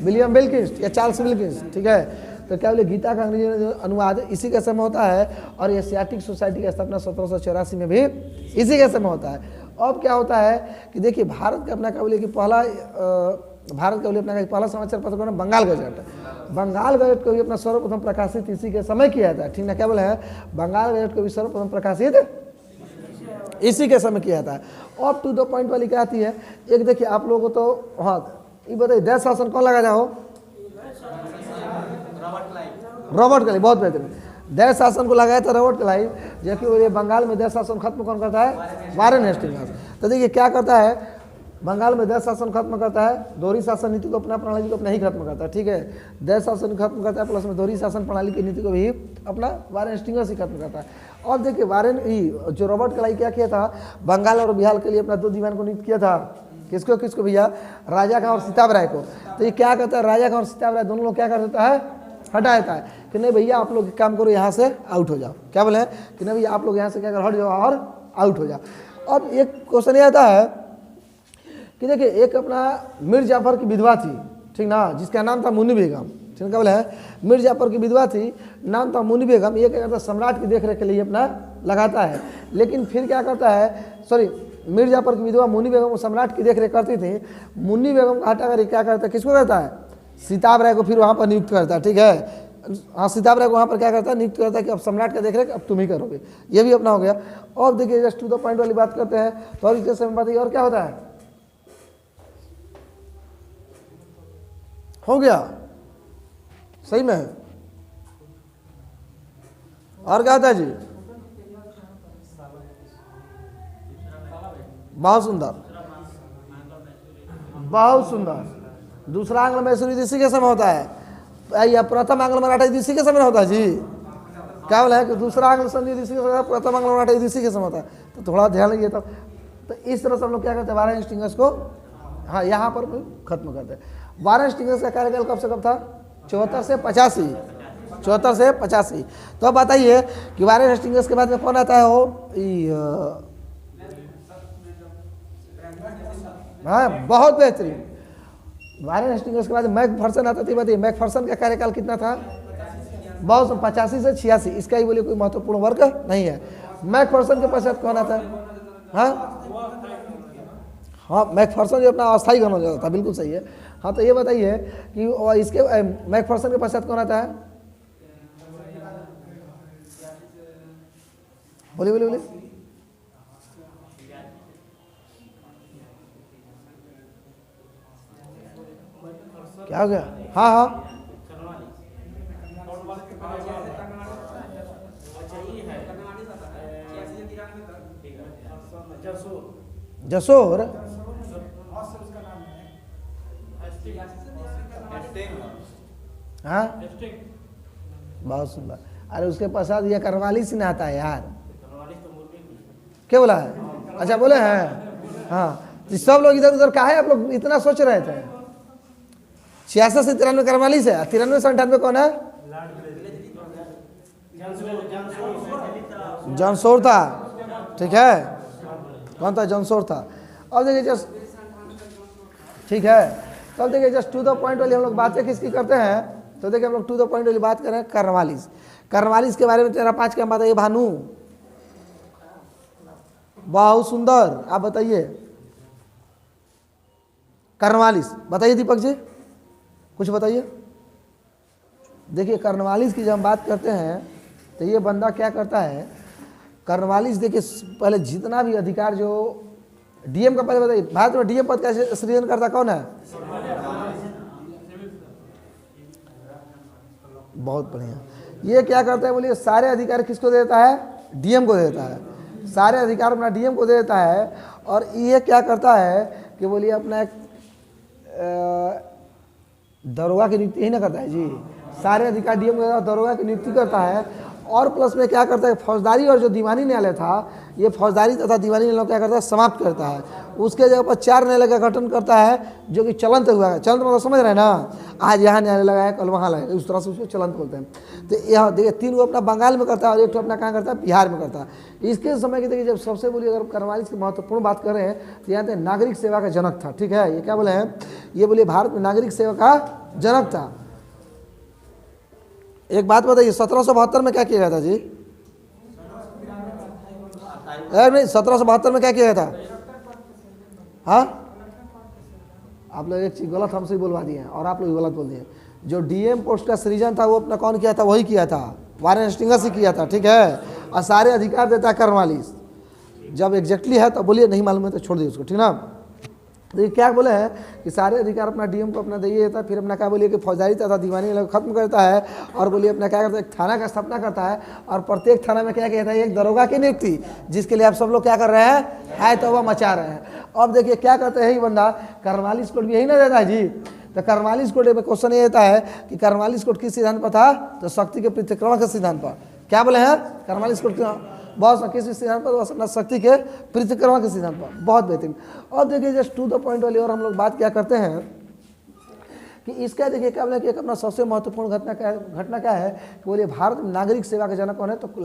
विलियम विल्किंस या चार्ल्स विल्किंस, ठीक है। तो क्या बोले गीता का अंग्रेजी अनुवाद इसी के समय होता है। और एशियाटिक सोसाइटी की स्थापना 1784 में भी इसी के समय होता है। अब क्या होता है कि देखिए भारत का अपना क्या बोले कि पहला भारत का अपना पहला समाचार पत्र कौन है, बंगाल गजट। बंगाल गजट को भी अपना सर्वप्रथम प्रकाशित इसी के समय किया था, ठीक ना, क्या बोले है बंगाल गजट को भी सर्वप्रथम प्रकाशित इसी के समय किया था। अब टू द पॉइंट वाली क्या आती है, एक देखिए आप लोगों को तो, हाँ ये बताइए देश शासन कौन लगा जाओ, रॉबर्ट क्लाइव, बहुत बेहतरीन। देश शासन को लगाया था रॉबर्ट क्लाइव, जबकि ये बंगाल में देश शासन खत्म कौन करता है, वारेन हेस्टिंग्स। तो देखिए क्या करता है, बंगाल में देश शासन खत्म करता है, दोहरी शासन नीति को अपना प्रणाली को अपना ही खत्म करता है, ठीक है। देश शासन खत्म करता है प्लस में दोहरी शासन प्रणाली की नीति को भी अपना वारेन हेस्टिंग्स ही खत्म करता है। और देखिए वारेन जो रॉबर्ट क्लाइव क्या किया था, बंगाल और बिहार के लिए अपना 2 दीवान को नियुक्त किया था। किसको किसको भैया, राजा खां और सीताब राय को। तो ये क्या करता है, राजा खां और सीताब राय दोनों लोग क्या कर देता है, हटा देता है कि नहीं भैया आप लोग काम करो यहाँ से आउट हो जाओ, क्या बोले कि नहीं भैया आप लोग यहाँ से क्या करो हट जाओ और आउट हो जाओ। अब एक क्वेश्चन ये आता है कि देखिए एक अपना मीर जाफर की विधवा थी, ठीक ना, जिसका नाम था मुन्नी बेगम, ठीक क्या बोले है मीर जाफर की विधवा थी, नाम था मुन्नी बेगम। ये क्या करता है, सम्राट की देखरेख के लिए अपना लगाता है। लेकिन फिर क्या करता है, सॉरी मीर जाफर की विधवा मुन्नी बेगम सम्राट की देखरेख करती थी। मुन्नी बेगम को हटा कर क्या करता है, किसको करता है, सीताब राय को फिर वहाँ पर नियुक्त करता है, ठीक है। हाँ सीताब राय को वहाँ पर क्या करता है, नियुक्त करता है कि अब सम्राट का देखरेख अब तुम ही करोगे, ये भी अपना हो गया। और देखिए जस्ट टू द पॉइंट वाली बात करते हैं, तो और इस समय बताइए और क्या होता है, हो गया सही में, और क्या होता है जी, बहुत सुंदर, बहुत सुंदर। दूसरा आंग्ल मैसूरी इसी के समय होता है, या प्रथम आंग्ल मराठा इसी के समय होता है जी, क्या बोला है कि दूसरा आंग्ल संधि इसी के समय, प्रथम आंग्ल मराठा इसी के समय होता है। तो थोड़ा ध्यान लगिए तब। तो इस तरह से हम लोग क्या करते हैं, वारेन हेस्टिंग्स को हाँ यहाँ पर खत्म करते हैं। वारेन हेस्टिंग्स का कार्यकाल कब से कब था, 74 से 85, 74 से 85। तो अब बताइए कि वारेन हेस्टिंग्स के बाद में कौन आता है, वो हाँ बहुत बेहतरीन। वारेन हेस्टिंग्स के बाद मैकफर्सन आता थी, बताइए मैकफर्सन का कार्यकाल कितना था, बहुत 85 से 86। इसका ही बोलिए कोई महत्वपूर्ण वर्ग नहीं है। मैकफर्सन के पश्चात कौन आता है, हाँ मैकफर्सन जो अपना अस्थायी गण हो जाता था, बिल्कुल सही है। हाँ तो ये बताइए कि इसके मैकफर्सन के पश्चात कौन आता है, बोलिए बोलिए बोलिए, क्या हो गया, हाँ हाँ जसोर, हाँ बहुत सुंदर। अरे उसके पश्चात ये करवालिस नहीं आता है यार, क्या बोला है? अच्छा बोले हैं, हाँ। तो सब लोग इधर उधर कहा है, आप लोग इतना सोच रहे थे। 66 से 93 करवालिस है, 93 से 98 कौन है? जॉनसोर था, ठीक है, कौन था? जॉनसोर था। अब देखिए जस्ट, ठीक है, तो अब देखिए जस्ट टू द पॉइंट वाली हम लोग बातें किसकी करते हैं, तो देखिए हम लोग टू द पॉइंट वाली बात करें करवालिस। करवालिस के बारे में तेरा 5 क्या बताइए भानु? बहुत सुंदर, आप बताइए करवालिस, बताइए दीपक जी कुछ बताइए। देखिए करवालिस की जब हम बात करते हैं तो ये बंदा क्या करता है, करवालिस देखिए पहले जितना भी अधिकार जो डीएम का, पहले बताइए भारत में डीएम पद का सृजन करता कौन है? बहुत बढ़िया। ये क्या करता है बोलिए, सारे अधिकार किसको देता है? डीएम को देता है, सारे अधिकार अपना डीएम को देता है। और ये क्या करता है कि बोलिए अपना एक दरोगा की नियुक्ति ही ना करता है जी, सारे अधिकार डीएम को देता है, दरोगा की नियुक्ति करता है। और प्लस में क्या करता है, फौजदारी और जो दीवानी न्यायालय था, ये फौजदारी तथा दीवानी न्यायालय क्या करता है, समाप्त करता है। उसके जगह पर 4 न्यायालय का गठन करता है जो कि चलंत हुआ है। चलंत मतलब समझ रहे हैं ना, आज यहाँ न्यायालय लगाया कल वहाँ लगाया, उस तरह से उसको चलंत बोलते हैं। तो यह देखिए 3 वो अपना बंगाल में करता है और 1 अपना कहाँ करता है, बिहार में करता है। इसके समय की देखिए जब सबसे बोलिए अगर करवालिस की महत्वपूर्ण बात कर रहे हैं तो यहाँ पे नागरिक सेवा का जनक था, ठीक है। ये क्या बोले हैं, ये बोलिए भारत में नागरिक सेवा का जनक था। एक बात बताइए 1772 में क्या किया गया था जी? नहीं 1772 में क्या किया गया था? हाँ आप लोग एक चीज गलत हमसे ही बोलवा दिए हैं और आप लोग गलत बोल दिए। जो डीएम पोस्ट का सृजन था वो अपना कौन किया था? वही किया था, वारेन हेस्टिंग्स ही किया था, ठीक है। और सारे अधिकार देता है करवालिस। जब एग्जैक्टली है तो बोलिए, नहीं मालूम है तो छोड़ दिए उसको, ठीक ना। तो ये क्या बोले हैं कि सारे अधिकार अपना डीएम को अपना दिए देता है। फिर अपना क्या बोलिए कि फौजदारी तथा दीवानी खत्म करता है। और बोलिए अपना क्या करता है, एक थाना का स्थापना करता है। और प्रत्येक थाना में क्या कहता है, एक दरोगा की नियुक्ति, जिसके लिए आप सब लोग क्या कर रहे हैं, है तो वह मचा रहे हैं। अब देखिए क्या करते हैं, ये बंदा करवालिस कोड भी यही ना देता है जी। तो करवालिस कोड में क्वेश्चन ये आता है कि करवालिस कोड किस सिद्धांत पर था? तो शक्ति के पृथक्करण के सिद्धांत पर। क्या बोले हैं, करवालिस कोड बहुत किस सिद्धांत पर? अपना शक्ति के पृथक्करण के सिद्धांत पर। बहुत बेहतरीन। और देखिए जस्ट टू द पॉइंट वाली और हम लोग बात क्या करते हैं कि इसका देखिए क्या बोले कि एक अपना सबसे महत्वपूर्ण घटना क्या है कि बोलिए भारत में नागरिक सेवा का जनक कौन है? तो ठीक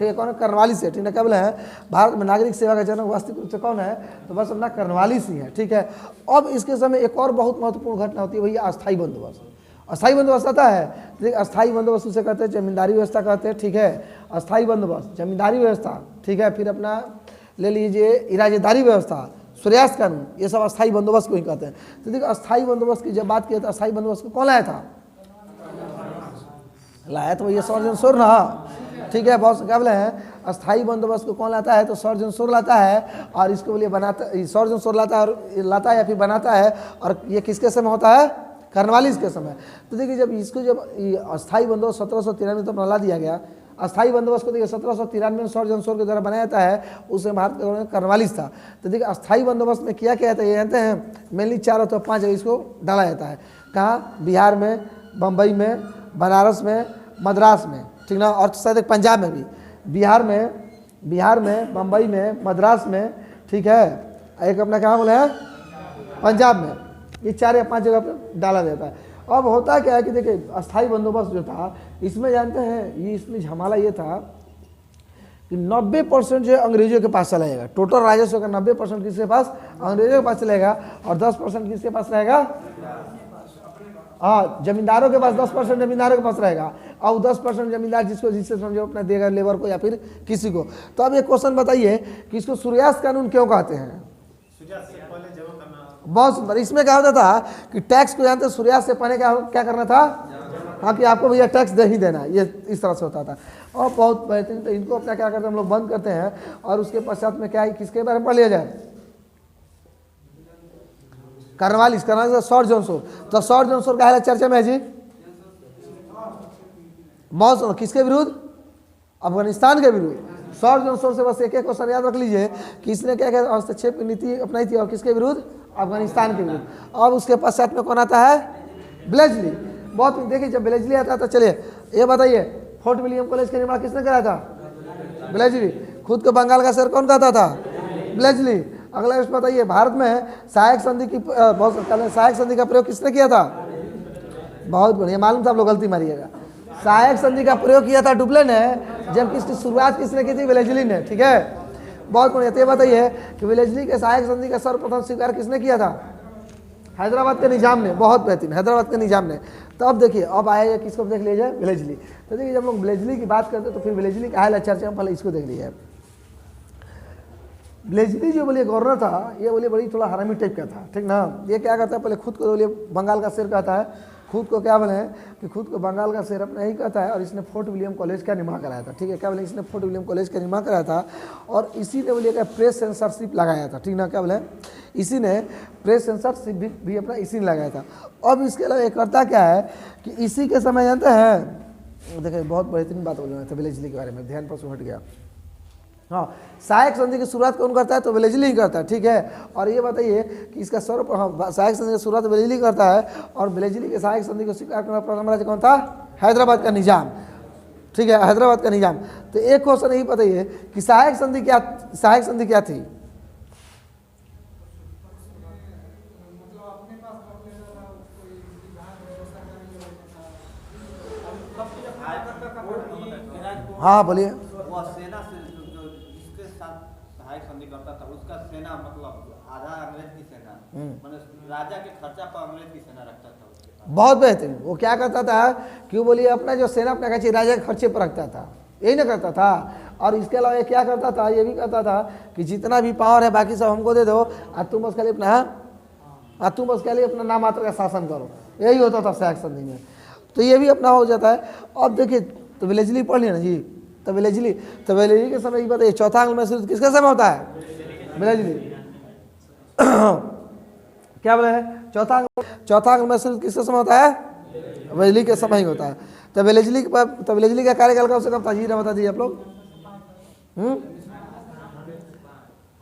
है, कौन है? करवालिस है, ठीक है। क्या बोले हैं, भारत में नागरिक सेवा का जनक वास्तविक रूप से कौन है? तो बस अपना करवालिस ही है, ठीक है। अब इसके समय एक और बहुत महत्वपूर्ण घटना होती है, वही अस्थायी बंदोबस्त। अस्थायी बंदोबस्त आता है, देखिए अस्थायी बंदोबस्त उसे कहते हैं जमींदारी व्यवस्था कहते हैं, ठीक है। अस्थायी बंदोबस्त, जमींदारी व्यवस्था, ठीक है। फिर अपना ले लीजिए इराजेदारी व्यवस्था, सूर्यास्त कानून, ये सब अस्थायी बंदोबस्त को ही कहते हैं। तो देखिए अस्थायी बंदोबस्त की जब बात की तो अस्थायी बंदोबस्त को कौन लाया था? लाया तो ये सर जॉनसोर ना, ठीक है। बहुत क्या बोले हैं, अस्थायी बंदोबस्त को कौन लाता है? तो सर जॉनसोर लाता है। और इसको बोलिए बनाता, सर जॉनसोर लाता है और लाता है या फिर बनाता है। और ये किसके समय होता है? करवालिस के समय। तो देखिए जब इसको जब अस्थायी बंदोबस्त 1793 तक ला दिया गया। अस्थायी बंदोबस्त को देखिए 1793 में सर जॉनसोर के द्वारा बनाया जाता है, उसमें भारत का करवालिस था। तो देखिए अस्थायी बंदोबस्त में क्या क्या था ये जानते हैं? मेनली 4 अथवा 5 जगह इसको डाला जाता है। कहाँ? बिहार में, बम्बई में, बनारस में, मद्रास में, ठीक ना। और शायद पंजाब में भी। बिहार में, बम्बई में, मद्रास में, ठीक है। एक अपना कहाँ बोले हैं? पंजाब में। ये 4 या 5 जगह पर डाला जाता है। अब होता क्या है कि देखिए अस्थायी बंदोबस्त जो था इसमें जानते हैं ये इसमें झमेला ये था कि 90% जो है अंग्रेजों के पास चला जाएगा। टोटल राजस्व का 90% किसके पास? अंग्रेजों के पास चलेगा। और 10% किसके पास रहेगा? हाँ, जमींदारों के पास 10% जमींदारों के पास रहेगा। और 10% जमींदार जिससे समझो अपना देगा लेबर को या फिर किसी को। तो अब ये क्वेश्चन बताइए कि इसको सूर्यास्त कानून क्यों कहते हैं? बहुत सुंदर। इसमें क्या होता था कि टैक्स को जानते सूर्यास्त से पहले क्या करना था? हाँ, कि आपको भैया टैक्स दे ही देना, ये इस तरह से होता था। और बहुत बेहतरीन। तो इनको अपना क्या करते हैं हम लोग बंद करते हैं। और उसके पश्चात में क्या है, किसके बारे में पढ़ लिया जाए? करवालिस सर जॉनसोर। तो सर जॉनसोर का है चर्चा में है जी। बहुत किसके विरुद्ध? अफगानिस्तान के विरुद्ध शॉर्ट आंसर से बस एक एक क्वेश्चन याद रख लीजिए कि इसने क्या क्या हस्तक्षेप नीति अपनाई थी और किसके विरुद्ध, अफगानिस्तान के विरुद्ध। अब उसके पश्चात में कौन आता है, ब्लेजली। बहुत देखिए जब ब्लेजली आता था, चलिए ये बताइए फोर्ट विलियम कॉलेज का निर्माण किसने कराया था, ब्लेजली। खुद को बंगाल का शहर कौन कहता था, ब्लेजली। अगला प्रश्न बताइए, भारत में सहायक संधि की सहायक संधि का प्रयोग किसने किया था, बहुत बढ़िया, मालूम था आप लोग गलती मारिएगा। सहायक संधि का प्रयोग किया था डुप्ले ने, जबकि इसकी शुरुआत किसने की थी, ब्लेजली ने, ठीक है, बहुत बढ़िया। तो ये बताइए कि ब्लेजली के सहायक संधि का सर्वप्रथम स्वीकार किसने किया था, हैदराबाद के निजाम ने, बहुत बेहतरीन, हैदराबाद के निजाम ने। तो अब देखिए अब आएगा किसको देख लीजिए, ब्लेजली। तो देखिए जब लोग ब्लेजली की बात करते तो फिर ब्लेजली का है चर्चा में, पहले इसको देख लीजिए। ब्लेजली जो बोलिए गवर्नर था, ये बोलिए बड़ी थोड़ा हरामी टाइप का था, ठीक ना। ये क्या करता है, पहले खुद को बोलिए बंगाल का शेर कहता है, खुद को क्या बोले कि खुद को बंगाल का शेर अपना ही कहता है। और इसने फोर्ट विलियम कॉलेज का निर्माण कराया था, ठीक है, क्या बोले, इसने फोर्ट विलियम कॉलेज का निर्माण कराया था। और इसी ने बोलिए क्या प्रेस सेंसरशिप लगाया था, ठीक ना, क्या बोले, इसी ने प्रेस सेंसरशिप भी अपना इसी ने लगाया था। अब इसके अलावा एक करता क्या है कि इसी के समय जानते हैं, देखिए बहुत बेहतरीन बात बोल रहे थे ब्लेजली के बारे में, ध्यान पर से हट गया। हाँ, सहायक संधि की शुरुआत कौन करता है, तो ब्लेजली ही करता है, ठीक है। और ये बताइए कि इसका सर्व, हाँ, सहायक संधि की शुरुआत ब्लेजली करता है। और ब्लेजली के सहायक संधि को स्वीकार करने वाला प्रथम राज्य कौन था, हैदराबाद का निजाम, ठीक है, हैदराबाद का निजाम। तो एक क्वेश्चन यही बताइए कि सहायक संधि क्या थी, हाँ बोलिए।
वो सेना से जो जिसके साथ सहायक संधि करता था उसका सेना मतलब आधा अंग्रेज की सेना, मतलब राजा के खर्चा पर अंग्रेज की सेना रखता था उसके पास।
बहुत बेहतरीन। वो क्या करता था, क्यों बोलिए, अपना जो सेना अपना कहते राजा के खर्चे पर रखता था, यही ना करता था। और इसके अलावा ये क्या करता था, ये भी करता था कि जितना भी पावर है बाकी सब हमको दे दो, और तुम बस खाली अपना नाम मात्र का शासन करो, यही होता था सहायक संधि में। तो ये भी अपना हो जाता है। अब देखिए तो ब्लेजली पढ़ लिया ना जी, तो ब्लेजली के समय ये बताइए चौथा अंग में शुरू किसका समय होता है, ब्लेजली। क्या बोले हैं, चौथा अंग में शुरू किसका समय होता है, ब्लेजली के समय ही होता है। तो ब्लेजली का कार्यकाल कब से कब था जी, बता दीजिए आप लोग।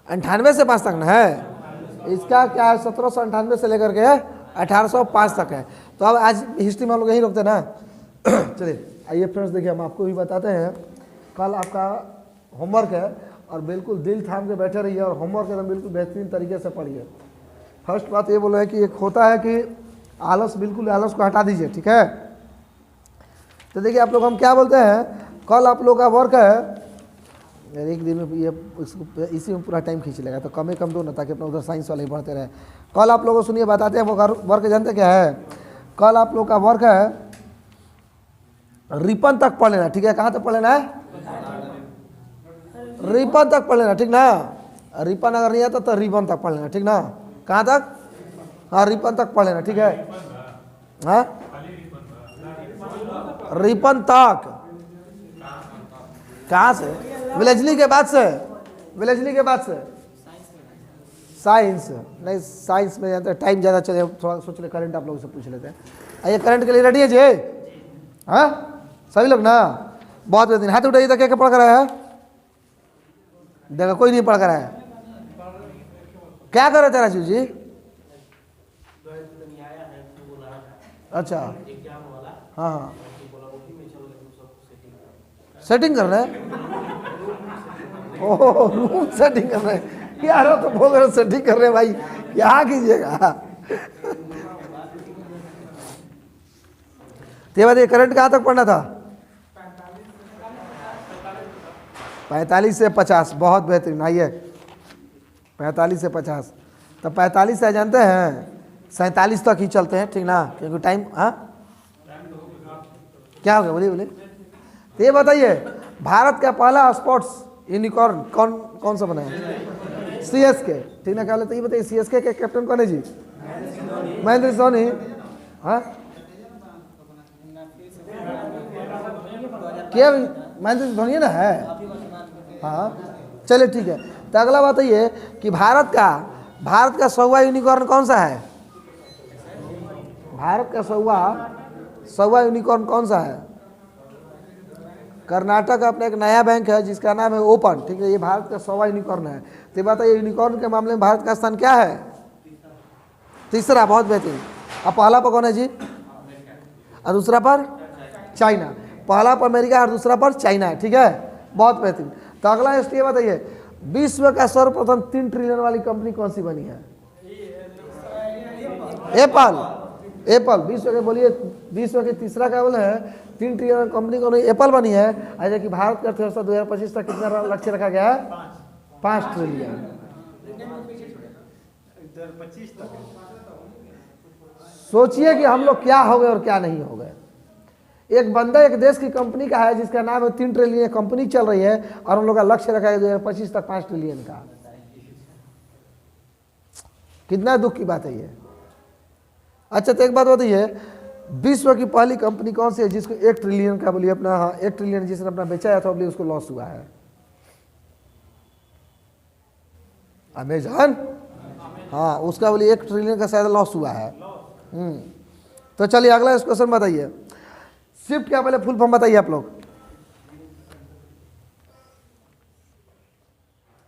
98 से 5 तक ना है, इसका क्या है 1798 से लेकर के 1805 तक है। तो अब आज हिस्ट्री में हम लोग यहीं रोकते हैं ना। चलिए आइए फ्रेंड्स, देखिए हम आपको भी बताते हैं, कल आपका होमवर्क है और बिल्कुल दिल थाम के बैठे रहिए और होमवर्क एकदम बिल्कुल बेहतरीन तरीके से पढ़िए। फर्स्ट बात ये बोला है कि एक होता है कि आलस, बिल्कुल आलस को हटा दीजिए, ठीक है। तो देखिए आप लोग हम क्या बोलते हैं, कल आप लोग का वर्क है, एक दिन में ये इसको इसी में पूरा टाइम खींच लेगा, तो कम ही कम दो ना, ताकि अपना उधर साइंस वाले ही पढ़ते रहे। कल आप लोगों को सुनिए बताते हैं वो वर्क जानते क्या है। कल आप लोग का वर्क है रिपन तक पढ़ लेना, ठीक है। कहाँ तक पढ़ लेना है, रिपन तक पढ़ लेना, ठीक ना। रिपन अगर नहीं आता तो रिबन तक पढ़ लेना, ठीक ना। कहाँ तक, हाँ रिपन तक पढ़ लेना, ठीक है। हाँ रिपन तक, कहाँ से, ब्लेजली के बाद से, साइंस नहीं, साइंस में जानते टाइम ज़्यादा चले, थोड़ा सोच ले, करंट आप लोगों से पूछ लेते हैं। आइए करंट के लिए रेडी है जी, हाँ सभी लोग ना, बहुत बेहतरीन। हाथ उठाइए तो क्या क्या पढ़ कर आया है, देखो कोई नहीं पढ़ कर आया। क्या कर रहे थे राजू जी, अच्छा हाँ हाँ सेटिंग कर रहे हैं, ओह रूम सेटिंग कर रहे हैं यार, तो बोल रहे सेटिंग कर रहे हैं भाई, क्या कीजिएगा। तो ये करंट कहाँ तक पढ़ना था, 45 से 50, बहुत बेहतरीन। आइए 45 से 50, तो 45 से जानते हैं 47 तक ही चलते हैं, ठीक ना, क्योंकि टाइम, हाँ क्या हो गया, बोलिए। तो ये बताइए भारत का पहला स्पोर्ट्स यूनिकॉर्न कौन सा बना है, CSK, ठीक ना। क्या बोले, तो ये बताइए CSK के कैप्टन कौन है जी, महेंद्र सिंह धोनी। हाँ क्या महेंद्र सिंह धोनी ना है, हाँ चलिए ठीक है। तो अगला बात ये कि भारत का 100वां यूनिकॉर्न कौन सा है, भारत का 100वां यूनिकॉर्न कौन सा है, कर्नाटक का अपना एक नया बैंक है जिसका नाम है ओपन, ठीक है, ये भारत का 100वां यूनिकॉर्न है। तो बताइए यूनिकॉर्न के मामले में भारत का स्थान क्या है? तीसरा, बहुत बेहतरीन। अब पहला पर कौन है जी? और दूसरा पर चाइना। पहला पर अमेरिका और दूसरा पर चाइना है, ठीक है, बहुत बेहतरीन। तो अगला ये बताइए विश्व का सर्वप्रथम 3 ट्रिलियन वाली कंपनी कौन सी बनी है? एप्पल। विश्व के बोलिए, विश्व के तीसरा क्या बोले हैं 3 ट्रिलियन कंपनी कौन? एप्पल बनी है। ऐसा कि भारत का अर्थव्यवस्था 2025 तक कितना लक्ष्य रखा गया है? 5 ट्रिलियन।
25 तक।
सोचिए कि हम लोग क्या हो गए और क्या नहीं हो गए। एक बंदा एक देश की कंपनी का है जिसका नाम है 3 ट्रिलियन कंपनी चल रही है और हम लोग का लक्ष्य रखा है 2025 तक 5 ट्रिलियन का। कितना दुख की बात है ये। अच्छा तो एक बात बताइए विश्व की पहली कंपनी कौन सी है जिसको 1 ट्रिलियन का बोलिए अपना, हाँ 1 ट्रिलियन जिसने अपना बेचा था बोलिए उसको लॉस हुआ है? अमेजन, हाँ उसका बोलिए 1 ट्रिलियन का शायद लॉस हुआ है। तो चलिए अगला इस क्वेश्चन बताइए स्विफ्ट क्या पहले फुल फॉर्म बताइए आप लोग।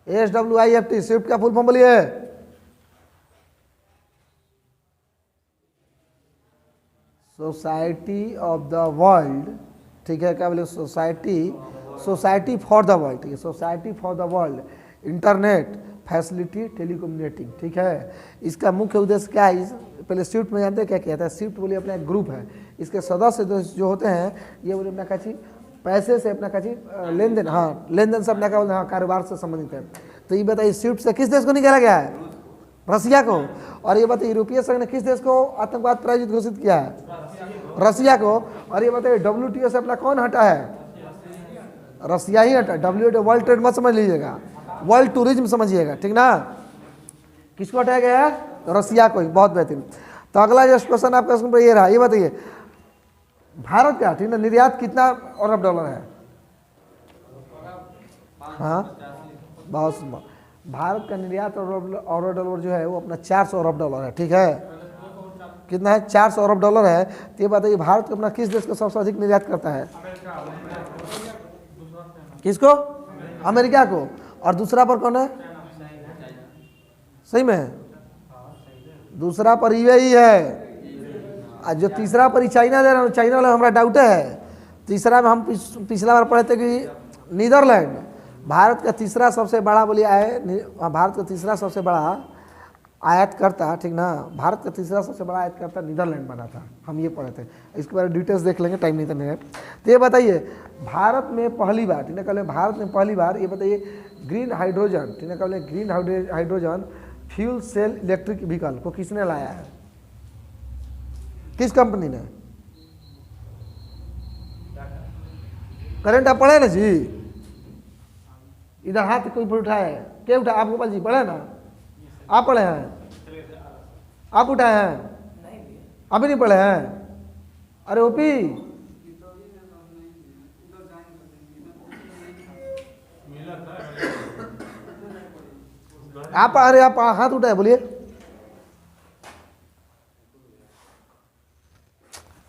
SWIFT स्विफ्ट का फुल फॉर्म बोलिए। सोसाइटी ऑफ द वर्ल्ड, ठीक है, क्या बोले? सोसाइटी फॉर द वर्ल्ड, ठीक है, society for the world internet facility telecommunicating, ठीक है। इसका मुख्य उद्देश्य क्या है? पहले स्विफ्ट में जानते हैं क्या कहता है? स्विफ्ट बोलिए अपना एक ग्रुप है, इसके सदस्य जो होते हैं ये बोलिए अपना काची पैसे से अपना काची लेन देन, हाँ लेन देन से अपना क्या बोलते हैं, हाँ कारोबार से संबंधित है। तो ये बताइए स्विफ्ट से किस देश को निकाला गया है? रसिया को। और ये बताइए यूरोपीय संघ ने किस देश को आतंकवाद प्रायोजित घोषित किया है? रसिया को। और ये बताइए WTO से अपना कौन हटा है? रसिया ही हटा। WTO वर्ल्ड ट्रेड मत समझ लीजिएगा, वर्ल्ड टूरिज्म समझिएगा, ठीक ना। किसको हटाया गया है? रसिया को ही। बहुत बेहतरीन। तो अगला जो क्वेश्चन आपका पर ये रहा, ये बताइए भारत का, ठीक ना, निर्यात कितना अरब डॉलर है? हाँ बहुत सुंदर। भारत का निर्यात अरब डॉलर जो है वो अपना 400 अरब डॉलर है, ठीक है। कितना है? 400 अरब डॉलर है। तो ये बताइए भारत को अपना किस देश को सबसे अधिक निर्यात करता है? किसको? अमेरिका को। और दूसरा पर कौन है? सही में है? दूसरा पर UAE है। और जो तीसरा पर चाइना दे रहा हूँ, चाइना वाला हमारा डाउट है। तीसरा में हम पिछला बार पढ़े थे कि नीदरलैंड। भारत का तीसरा सबसे बड़ा बोलिए भारत का तीसरा सबसे बड़ा आयातकर्ता, ठीक ना, भारत का तीसरा सबसे बड़ा आयातकर्ता नीदरलैंड बना था, हम ये पढ़े थे। इसके बारे में डिटेल्स देख लेंगे, टाइम नहीं था मेरे। तो ये बताइए भारत में पहली बार, ठीक है, कल भारत में पहली बार ये बताइए ग्रीन हाइड्रोजन, ठीक है, कल green hydrogen fuel cell electric vehicle को किसने लाया है? किस कंपनी ने? करंट आप पढ़े ना जी? इधर हाथ कोई उठाए? क्या उठाए? आप गोपाल जी पढ़े ना? आप पढ़े हैं? आप उठाए हैं? अभी नहीं पढ़े हैं? अरे ओपी आप, अरे आप हाथ उठाए बोलिए।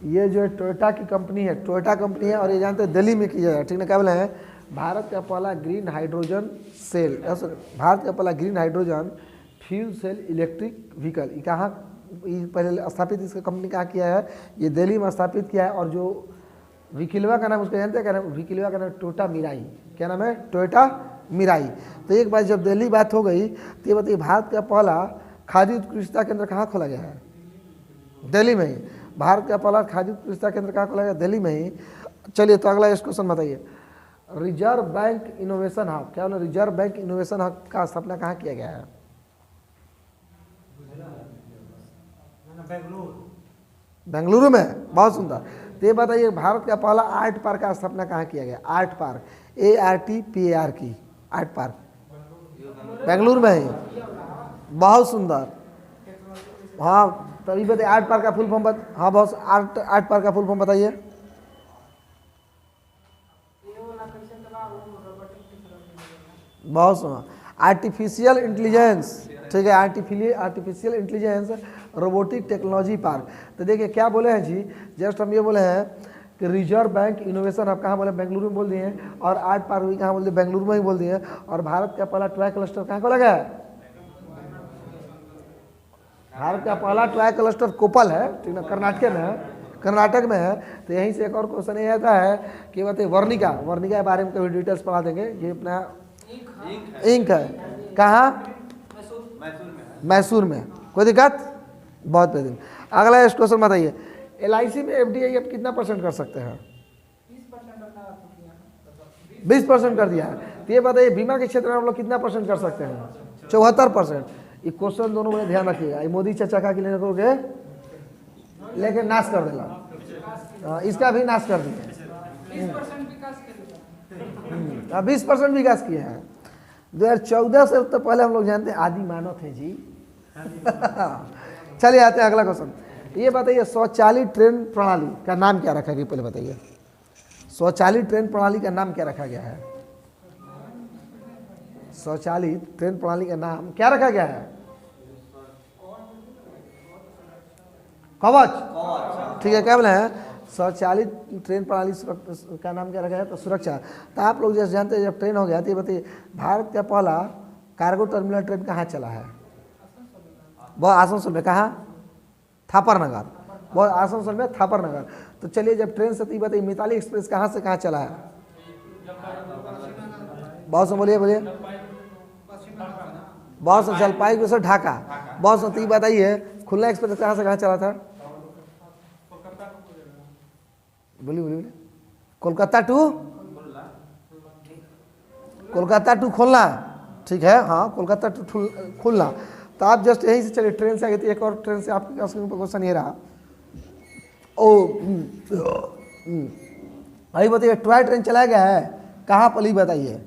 ये जो टोयोटा की कंपनी है, टोयोटा कंपनी है और ये जानते हैं दिल्ली में की जाएगा, ठीक ना। क्या बोले हैं? भारत का पहला ग्रीन हाइड्रोजन सेल, भारत का पहला green hydrogen fuel cell electric vehicle, ये कहाँ पहले स्थापित इसका कंपनी कहाँ किया है? ये दिल्ली में स्थापित किया है। और जो व्हीकलवा का नाम उसका जानते हैं क्या नाम? व्हीकलवा का नाम टोयोटा मिराई। क्या नाम है? Toyota Mirai. तो एक बार जब दिल्ली बात हो गई तो ये बताइए भारत का पहला खादी उत्कृष्टता केंद्र कहाँ खोला गया है? दिल्ली में ही। भारत का पहला खादी उत्कृष्टता केंद्र कहाँ खोला गया? दिल्ली में ही। चलिए तो अगला क्वेश्चन बताइए रिजर्व बैंक इनोवेशन हब, क्या बोला? रिजर्व बैंक इनोवेशन हब का स्थापना कहाँ किया गया है? बेंगलुरु में। बहुत सुंदर। तो ये बताइए भारत का पहला आर्ट पार्क का स्थापना कहाँ किया गया? आर्ट पार्क, ARTPAR की आर्ट पार्क बेंगलुरु में ही। बहुत सुंदर। हाँ तभी बताइए आर्ट पार्क का फुल फॉर्म हाँ बहुत आर्ट पार्क का फुल फॉर्म बताइए। बहुत सुना। आर्टिफिशियल इंटेलिजेंस, ठीक है, artificial intelligence robotic technology park. तो देखिए क्या बोले हैं जी, जस्ट हम ये बोले हैं कि रिजर्व बैंक इनोवेशन आप कहाँ बोले, बेंगलुरु में बोल दिए हैं, और आर्ट पार्क भी कहाँ बोल दिए, बेंगलुरु में ही बोल दिए हैं। और भारत का पहला टॉय क्लस्टर कहाँ को लगा है? भारत का पहला टॉय क्लस्टर कोपल है, ठीक ना, कर्नाटक में है। तो यहीं से एक और क्वेश्चन ये आता है कि बताइए वर्णिका के बारे में कभी डिटेल्स पढ़ा देंगे। ये अपना इंक है, कहाँ? मैसूर में। कोई दिक्कत? बहुत बेहतरीन। अगला क्वेश्चन बताइए, LIC में FDI आप कितना % कर सकते हैं? 20% कर दिया है। तो ये बताइए बीमा के क्षेत्र में हम लोग कितना % कर सकते हैं? 74%। ये क्वेश्चन दोनों में ध्यान रखिएगा। ये मोदी चाचा का लेने को लेकिन नाश कर देला, इसका भी नाश कर दिए। 20% विकास किए हैं। 2014 से तो पहले हम लोग जानते हैं आदि मानव थे जी। चलिए आते हैं अगला क्वेश्चन। ये बताइए स्वचालित ट्रेन प्रणाली का नाम क्या रखा गया? पहले बताइए स्वचालित ट्रेन प्रणाली का नाम क्या रखा गया है? स्वचालित ट्रेन प्रणाली का नाम क्या रखा गया है? कवच। ठीक है, क्या बोले हैं? स्वचालित ट्रेन प्रणाली का नाम क्या रखा है? तो सुरक्षा। तो आप लोग जैसे जानते हैं जब ट्रेन हो गया तो ये बताइए भारत का पहला कार्गो टर्मिनल ट्रेन कहाँ चला है? वो आसनसोल में। कहाँ? थापर नगर। वो आसनसोल में थापर नगर। तो चलिए जब ट्रेन से तो बताइए मिताली एक्सप्रेस कहाँ से कहाँ चला है? बहुत से बोलिए बहुत से जलपाईगुड़ी से ढाका। बहुत से बताइए खुलना एक्सप्रेस कहाँ से कहाँ चला था? बोलिए कोलकाता टू खुलना। ठीक है, हाँ, कोलकाता टू खुलना। तो आप जस्ट यहीं से चलिए ट्रेन से आ गए। एक और ट्रेन से आपके क्वेश्चन ये रहा। अभी बताइए टॉय ट्रेन चलाया गया है कहाँ पर? बताइए।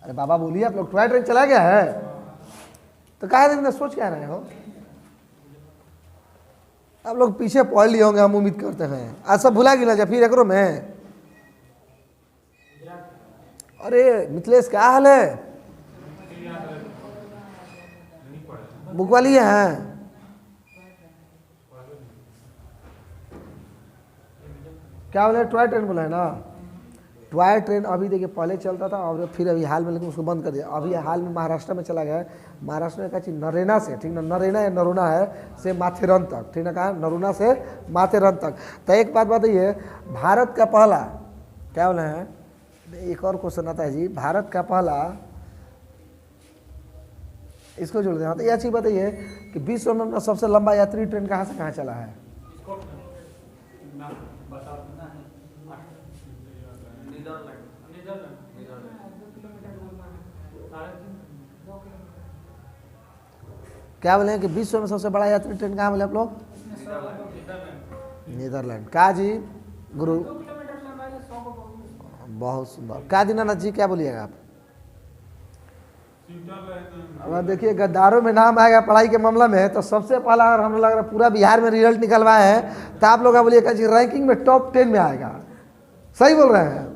अरे बाबा बोलिए, आप लोग टॉय ट्रेन चलाया गया है तो कहा सोच क्या रहे हो? आप लोग पीछे पढ़ लिए होंगे, हम उम्मीद करते हैं। आज सब भुला गिना जा फिर एकरो में। अरे मिथिलेश क्या हाल है? बुक वाली है? क्या बोले? टॉय ट्रेन बोला है ना। टॉय ट्रेन अभी देखिए पहले चलता था और फिर अभी हाल में लेकिन उसको बंद कर दिया। अभी हाल में महाराष्ट्र में चला गया है। महाराष्ट्र में क्या चीज़ नरेना से, ठीक ना, नरेना या नरुना है से माथेरन तक, ठीक ना, कहा नरुना से माथेरन तक। तो एक बात बताइए भारत का पहला क्या बोले हैं? एक और क्वेश्चन आता है जी, भारत का पहला, इसको जोड़ दें। तो यह चीज़ बताइए कि विश्व में सबसे लंबा यात्री ट्रेन कहाँ से कहाँ चला है? क्या बोले कि विश्व में सबसे बड़ा यात्री ट्रेन कहाँ बोले आप लोग? नीदरलैंड। कहा जी गुरु? बहुत सुंदर। क्या दीनानाथ जी क्या बोलिएगा आप? अब देखिए गद्दारों में नाम आएगा पढ़ाई के मामला में तो सबसे पहला अगर हम लग रहा है पूरा बिहार में रिजल्ट निकलवाए हैं तो आप लोग का बोलिएगा जी रैंकिंग में टॉप 10 में आएगा। सही बोल रहे हैं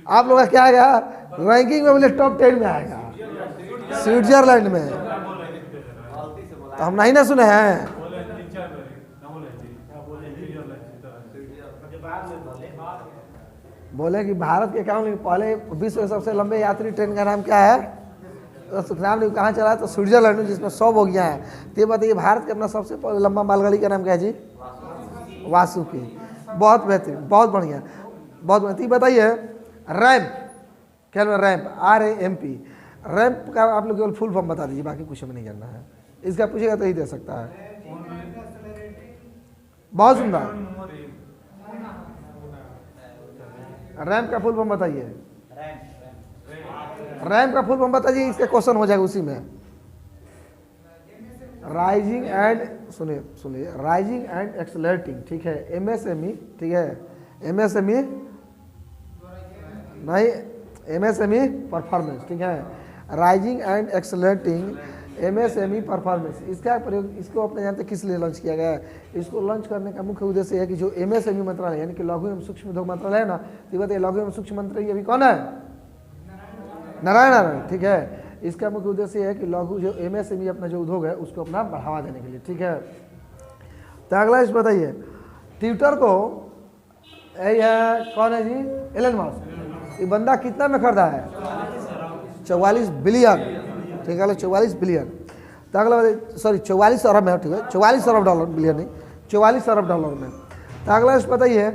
आप लोग का? क्या आएगा रैंकिंग में? बोले टॉप 10 में आएगा स्विट्जरलैंड में। तो हम नहीं ना सुने हैं? बोले कि भारत के क्या पहले विश्व के सबसे लंबे यात्री ट्रेन का नाम क्या है? तो नाम नहीं कहाँ चला है? तो स्विट्जरलैंड में, जिसमें 100 बोगियाँ हैं। तो ये बताइए भारत के अपना सबसे लंबा मालगाड़ी का नाम क्या है जी? वासुकी। बहुत बेहतरीन, बहुत बढ़िया, बहुत बढ़िया। तो बताइए रैम्प क्या नाम है? Ramp, RAMP। रैम्प का आप लोग केवल फुल फॉर्म बता दीजिए, बाकी कुछ हमें नहीं जानना है। इसका पूछेगा तो ही दे सकता है। बहुत सुंदर। रैम्प का फुल फॉर्म बताइए। रैम्प का फुल फॉर्म बताइए, इसका क्वेश्चन हो जाएगा उसी में। राइजिंग एंड सुनिए राइजिंग एंड एक्सेलरेटिंग, ठीक है, MSME, ठीक है, MSME नहीं, MSME परफॉर्मेंस, ठीक है, rising and accelerating MSME performance. इसका प्रयोग, इसको अपने जानते किस लिए लॉन्च किया गया है? इसको लॉन्च करने का मुख्य उद्देश्य है कि जो MSME मंत्रालय यानी कि लघु एवं सूक्ष्म उद्योग मंत्रालय है ना, तो बताइए लघु एवं सूक्ष्म मंत्री अभी कौन है? नारायण, ठीक है। इसका मुख्य उद्देश्य है कि लघु जो MSME अपना जो उद्योग है उसको अपना बढ़ावा देने के लिए, ठीक है। तो अगला इस बताइए, ट्विटर को यही है कौन है जी, एलन मस्क, ये बंदा कितना में खरीदा है? 44 बिलियन, ठीक है, 44 बिलियन। तो अगला सॉरी 44 अरब में, ठीक है, 44 अरब डॉलर, बिलियन नहीं, 44 अरब डॉलर में। तो अगला इस बताइए,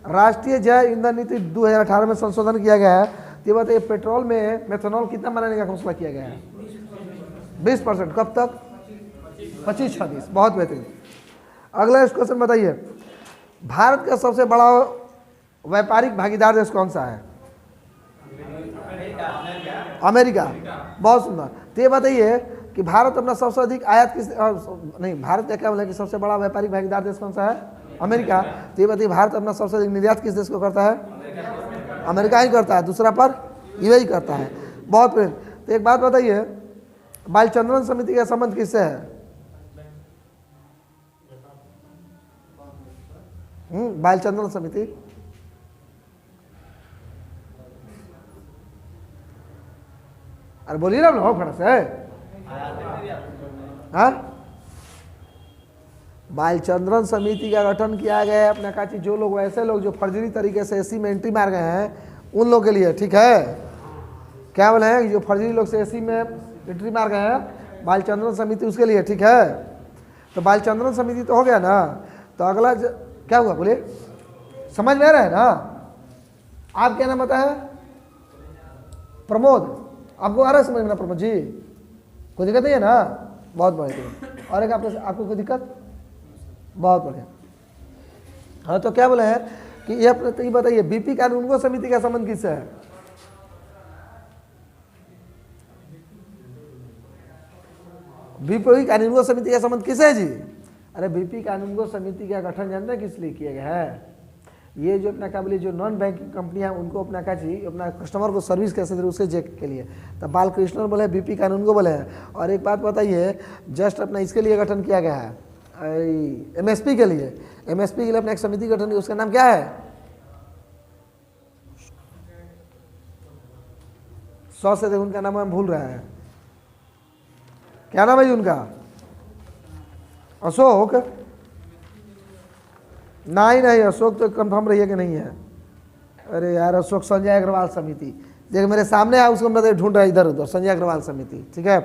राष्ट्रीय जैव ईंधन नीति 2018 में संशोधन किया गया है। तो ये बताइए पेट्रोल में मेथनॉल कितना बनाने का घोषणा किया गया है? 20%। कब तक? 25-26। बहुत बेहतरीन। अगला इस क्वेश्चन बताइए, भारत का सबसे बड़ा व्यापारिक भागीदार देश कौन सा है? अमेरिका। बहुत सुंदर। तो ये बताइए कि भारत अपना सबसे अधिक आयात किस नहीं, भारत का क्या बोला कि सबसे बड़ा व्यापारिक भागीदार देश कौन सा है? अमेरिका। तो ये बताइए भारत अपना सबसे अधिक निर्यात किस देश को करता है? अमेरिका ही करता है। दूसरा पर यूएई करता है। बहुत प्रेम। तो एक बात बताइए, बालचंद्रन समिति का संबंध किससे है? बालचंद्रन समिति, अरे बोलिए ना लोग फट से। हाँ, बालचंद्रन समिति का गठन किया गया है अपने काची जो लोग, ऐसे लोग जो फर्जी तरीके से एसी में एंट्री मार गए हैं उन लोग के लिए, ठीक है। क्या बोले हैं, जो फर्जी लोग से एसी में एंट्री मार गए हैं, बालचंद्रन समिति उसके लिए, ठीक है। तो बालचंद्रन समिति तो हो गया ना। तो अगला क्या हुआ बोलिए, समझ में आ रहा है ना? आप क्या नाम बताया? प्रमोद। आपको आ रहा है समझ में ना प्रमोद जी? कोई दिक्कत नहीं है ना? बहुत बढ़िया। और एक आपको कोई दिक्कत? बहुत बढ़िया। हाँ, तो क्या बोले हैं कि ये अपने तो ये बताइए, बीपी कानूनगो समिति का संबंध किससे है? बीपी कानूनगो समिति का संबंध किससे है जी? अरे बीपी कानूनगो समिति का गठन जानते हैं किस लिए किया गया है? ये जो अपना क्या बोलिए, जो नॉन बैंकिंग कंपनियां उनको अपना क्या चाहिए, अपना कस्टमर को सर्विस कैसे दे उसके चेक के लिए। तो बालकृष्णन बोले बीपी कानूनगो बोले हैं। और एक बात बताइए, जस्ट अपना इसके लिए गठन किया गया है, एमएसपी के लिए। एमएसपी के लिए अपना एक समिति गठन की, उसका नाम क्या है? 100 से देखो उनका नाम हम भूल रहे हैं, क्या नाम है जी उनका? अशोक? नहीं, अशोक तो कंफर्म रहिए कि नहीं है। अरे यार, अशोक संजय अग्रवाल समिति, देखिए मेरे सामने है, उसको मतलब ढूंढ रहा है इधर उधर, संजय अग्रवाल समिति, ठीक है।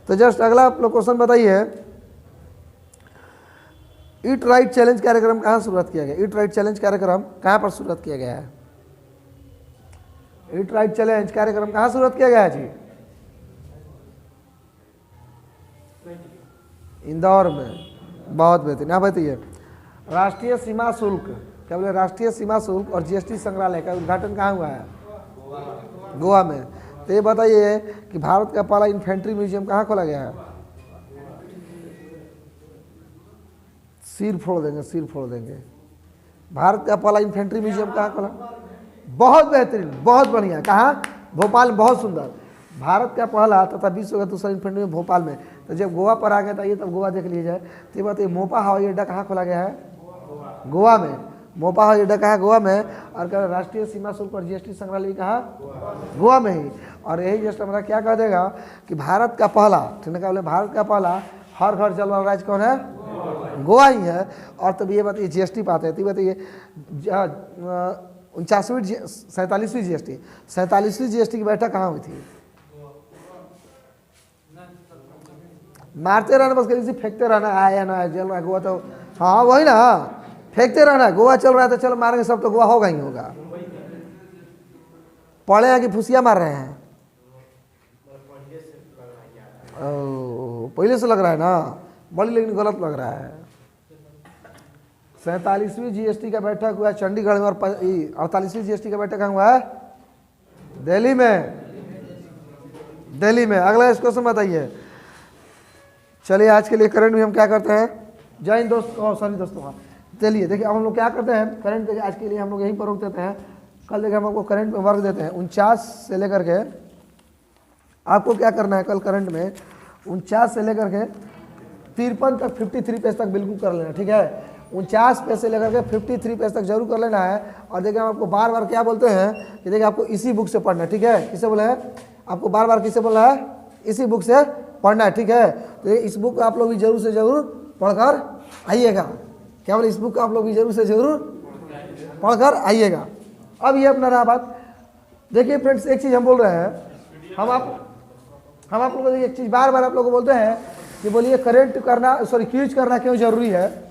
तो जस्ट अगला आप लोग क्वेश्चन बताइए, ईट राइट चैलेंज कार्यक्रम कहाँ शुरुआत किया गया? ईट राइट चैलेंज कार्यक्रम कहाँ पर शुरुआत किया गया है? ईट राइट चैलेंज कार्यक्रम कहाँ शुरुआत किया गया है जी? इंदौर में। बहुत बेहतरीन। आप बताइए, राष्ट्रीय सीमा शुल्क, क्या बोले, राष्ट्रीय सीमा शुल्क और जीएसटी संग्रहालय का उद्घाटन कहाँ हुआ है? गोवा में। तो ये बताइए कि भारत का पहला इन्फेंट्री म्यूजियम कहाँ खोला गया है? सिर फोड़ देंगे, सिर फोड़ देंगे। भारत का पहला इन्फेंट्री म्यूजियम कहाँ खोला? बहुत बेहतरीन, बहुत बढ़िया। कहाँ? भोपाल। बहुत सुंदर। भारत का पहला तथा विश्व का दूसरा इन्फेंट्री में भोपाल में। तो जब गोवा पर आ गया था ये, तब गोवा देख लीजिए जाए। तो ये बताइए, मोपा हवाई अड्डा कहाँ खोला गया है? गोवा में। मोपा हवाई अड्डा कहाँ? गोवा में। और क्या राष्ट्रीय सीमा शुल्क और जीएसटी संग्रहालय कहाँ? गोवा में ही। और यही जस्ट हमारा क्या कह देगा कि भारत का पहला, ठीक है, क्या बोले, भारत का पहला हर घर जल वाला राज्य कौन है? गोवा ही है। और तब ये बताइए जीएसटी पाते हैं, तो बताइए 47वीं जीएसटी की बैठक कहाँ हुई थी? मारते रहना बस, कहीं से फेंकते रहना, आया ना जल रहा है गोवा, तो हाँ वही ना, फेंकते रहना। गोवा चल रहा है तो चलो मारेंगे सब, तो गोवा होगा ही होगा। पढ़े हैं कि फुसिया मार रहे हैं? पहले से लग रहा है ना, बड़ी लेकिन गलत लग रहा है। 47वीं जीएसटी का बैठक हुआ चंडीगढ़ में, और 48वीं जीएसटी का बैठक कहाँ हुआ है? दिल्ली में। दिल्ली में। अगला इस क्वेश्चन बताइए। चलिए आज के लिए करंट में हम क्या करते हैं? जय हिंद दोस्तों, सॉरी दोस्तों। हाँ चलिए देखिए, अब हम लोग क्या करते हैं, करंट आज के लिए हम लोग यहीं पर रोक देते हैं। कल देखिए हम आपको करंट में वर्क देते हैं 49 से लेकर के, आपको क्या करना है कल करंट में 49 से लेकर के 53 तक, 53 पेज तक बिल्कुल कर लेना, ठीक है। 49 पेज से लेकर के 53 पेज तक जरूर कर लेना है। और देखिए हम आपको बार बार क्या बोलते हैं कि देखिए आपको इसी बुक से पढ़ना है, ठीक है। किसे बोला है आपको बार बार, किसे बोला है? इसी बुक से पढ़ना है, ठीक है। तो इस बुक आप लोग भी जरूर से जरूर पढ़कर आइएगा, केवल इस बुक को आप लोग भी जरूर से जरूर पढ़कर आइएगा। अब ये अपना रहा बात, देखिए फ्रेंड्स एक चीज़ हम बोल रहे हैं, हम आप लोगों को देखिए एक चीज़ बार बार आप लोग को बोलते हैं कि बोलिए करेंट करना क्यूज करना क्यों जरूरी है।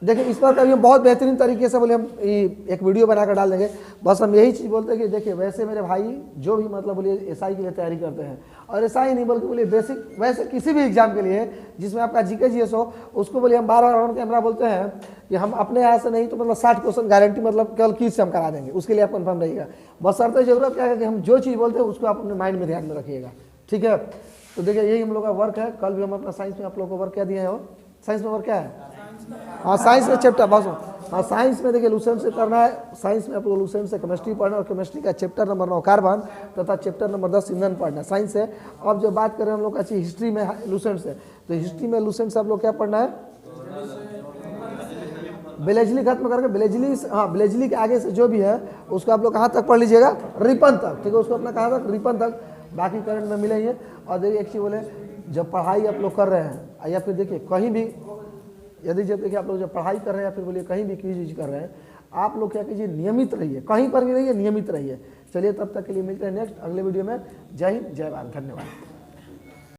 देखिए इस पर कभी हम बहुत बेहतरीन तरीके से बोले हम एक वीडियो बनाकर डाल देंगे। बस हम यही चीज़ बोलते हैं कि देखिए वैसे मेरे भाई जो भी मतलब बोलिए एसआई के लिए तैयारी करते हैं, और एसआई नहीं बल्कि बोलिए बेसिक वैसे किसी भी एग्जाम के लिए जिसमें आपका जीके जीएस हो, उसको बोलिए हम बार बार ऑन कैमरा बोलते हैं कि हम अपने यहाँ से नहीं तो मतलब 60 क्वेश्चन गारंटी मतलब केवल क्यूज से हम करा देंगे, उसके लिए आप कन्फर्म रहिएगा। बस शर्त जरूरत क्या है कि हम जो चीज़ बोलते हैं उसको आप अपने माइंड में ध्यान में रखिएगा, ठीक है। तो देखिए यही हम लोग का वर्क है। कल भी हम अपना साइंस में आप लोग को वर्क क्या दिए हैं, और साइंस में वर्क क्या है, हाँ साइंस में चैप्टर बस, हाँ साइंस में देखिए लूसेंट से करना है। साइंस में आपको लूसेंट से केमिस्ट्री पढ़ना और केमिस्ट्री का चैप्टर नंबर 9 कार्बन तथा चैप्टर नंबर 10 ईंधन पढ़ना साइंस से। अब जो बात करें हम लोग अच्छी हिस्ट्री में लूसेंट से, तो हिस्ट्री में लूसेंट से आप लोग क्या पढ़ना है, बेलेजली खत्म करके बेलेजली, हाँ बेलेजली के आगे से जो भी है उसको आप लोग कहाँ तक पढ़ लीजिएगा, रिपन तक, ठीक है। उसको अपना कहाँ तक, रिपन तक, बाकी करंट में मिलेंगे। और देखिए एक चीज़ बोले, जब पढ़ाई आप लोग कर रहे हैं या फिर देखिए कहीं भी यदि जब देखिए आप लोग जब पढ़ाई कर रहे हैं या फिर बोलिए कहीं भी क्विज कर रहे हैं, आप लोग क्या कीजिए, नियमित रहिए, कहीं पर भी रहिए, नियमित रहिए। चलिए तब तक के लिए मिलते हैं नेक्स्ट अगले वीडियो में। जय हिंद, जय भारत, धन्यवाद।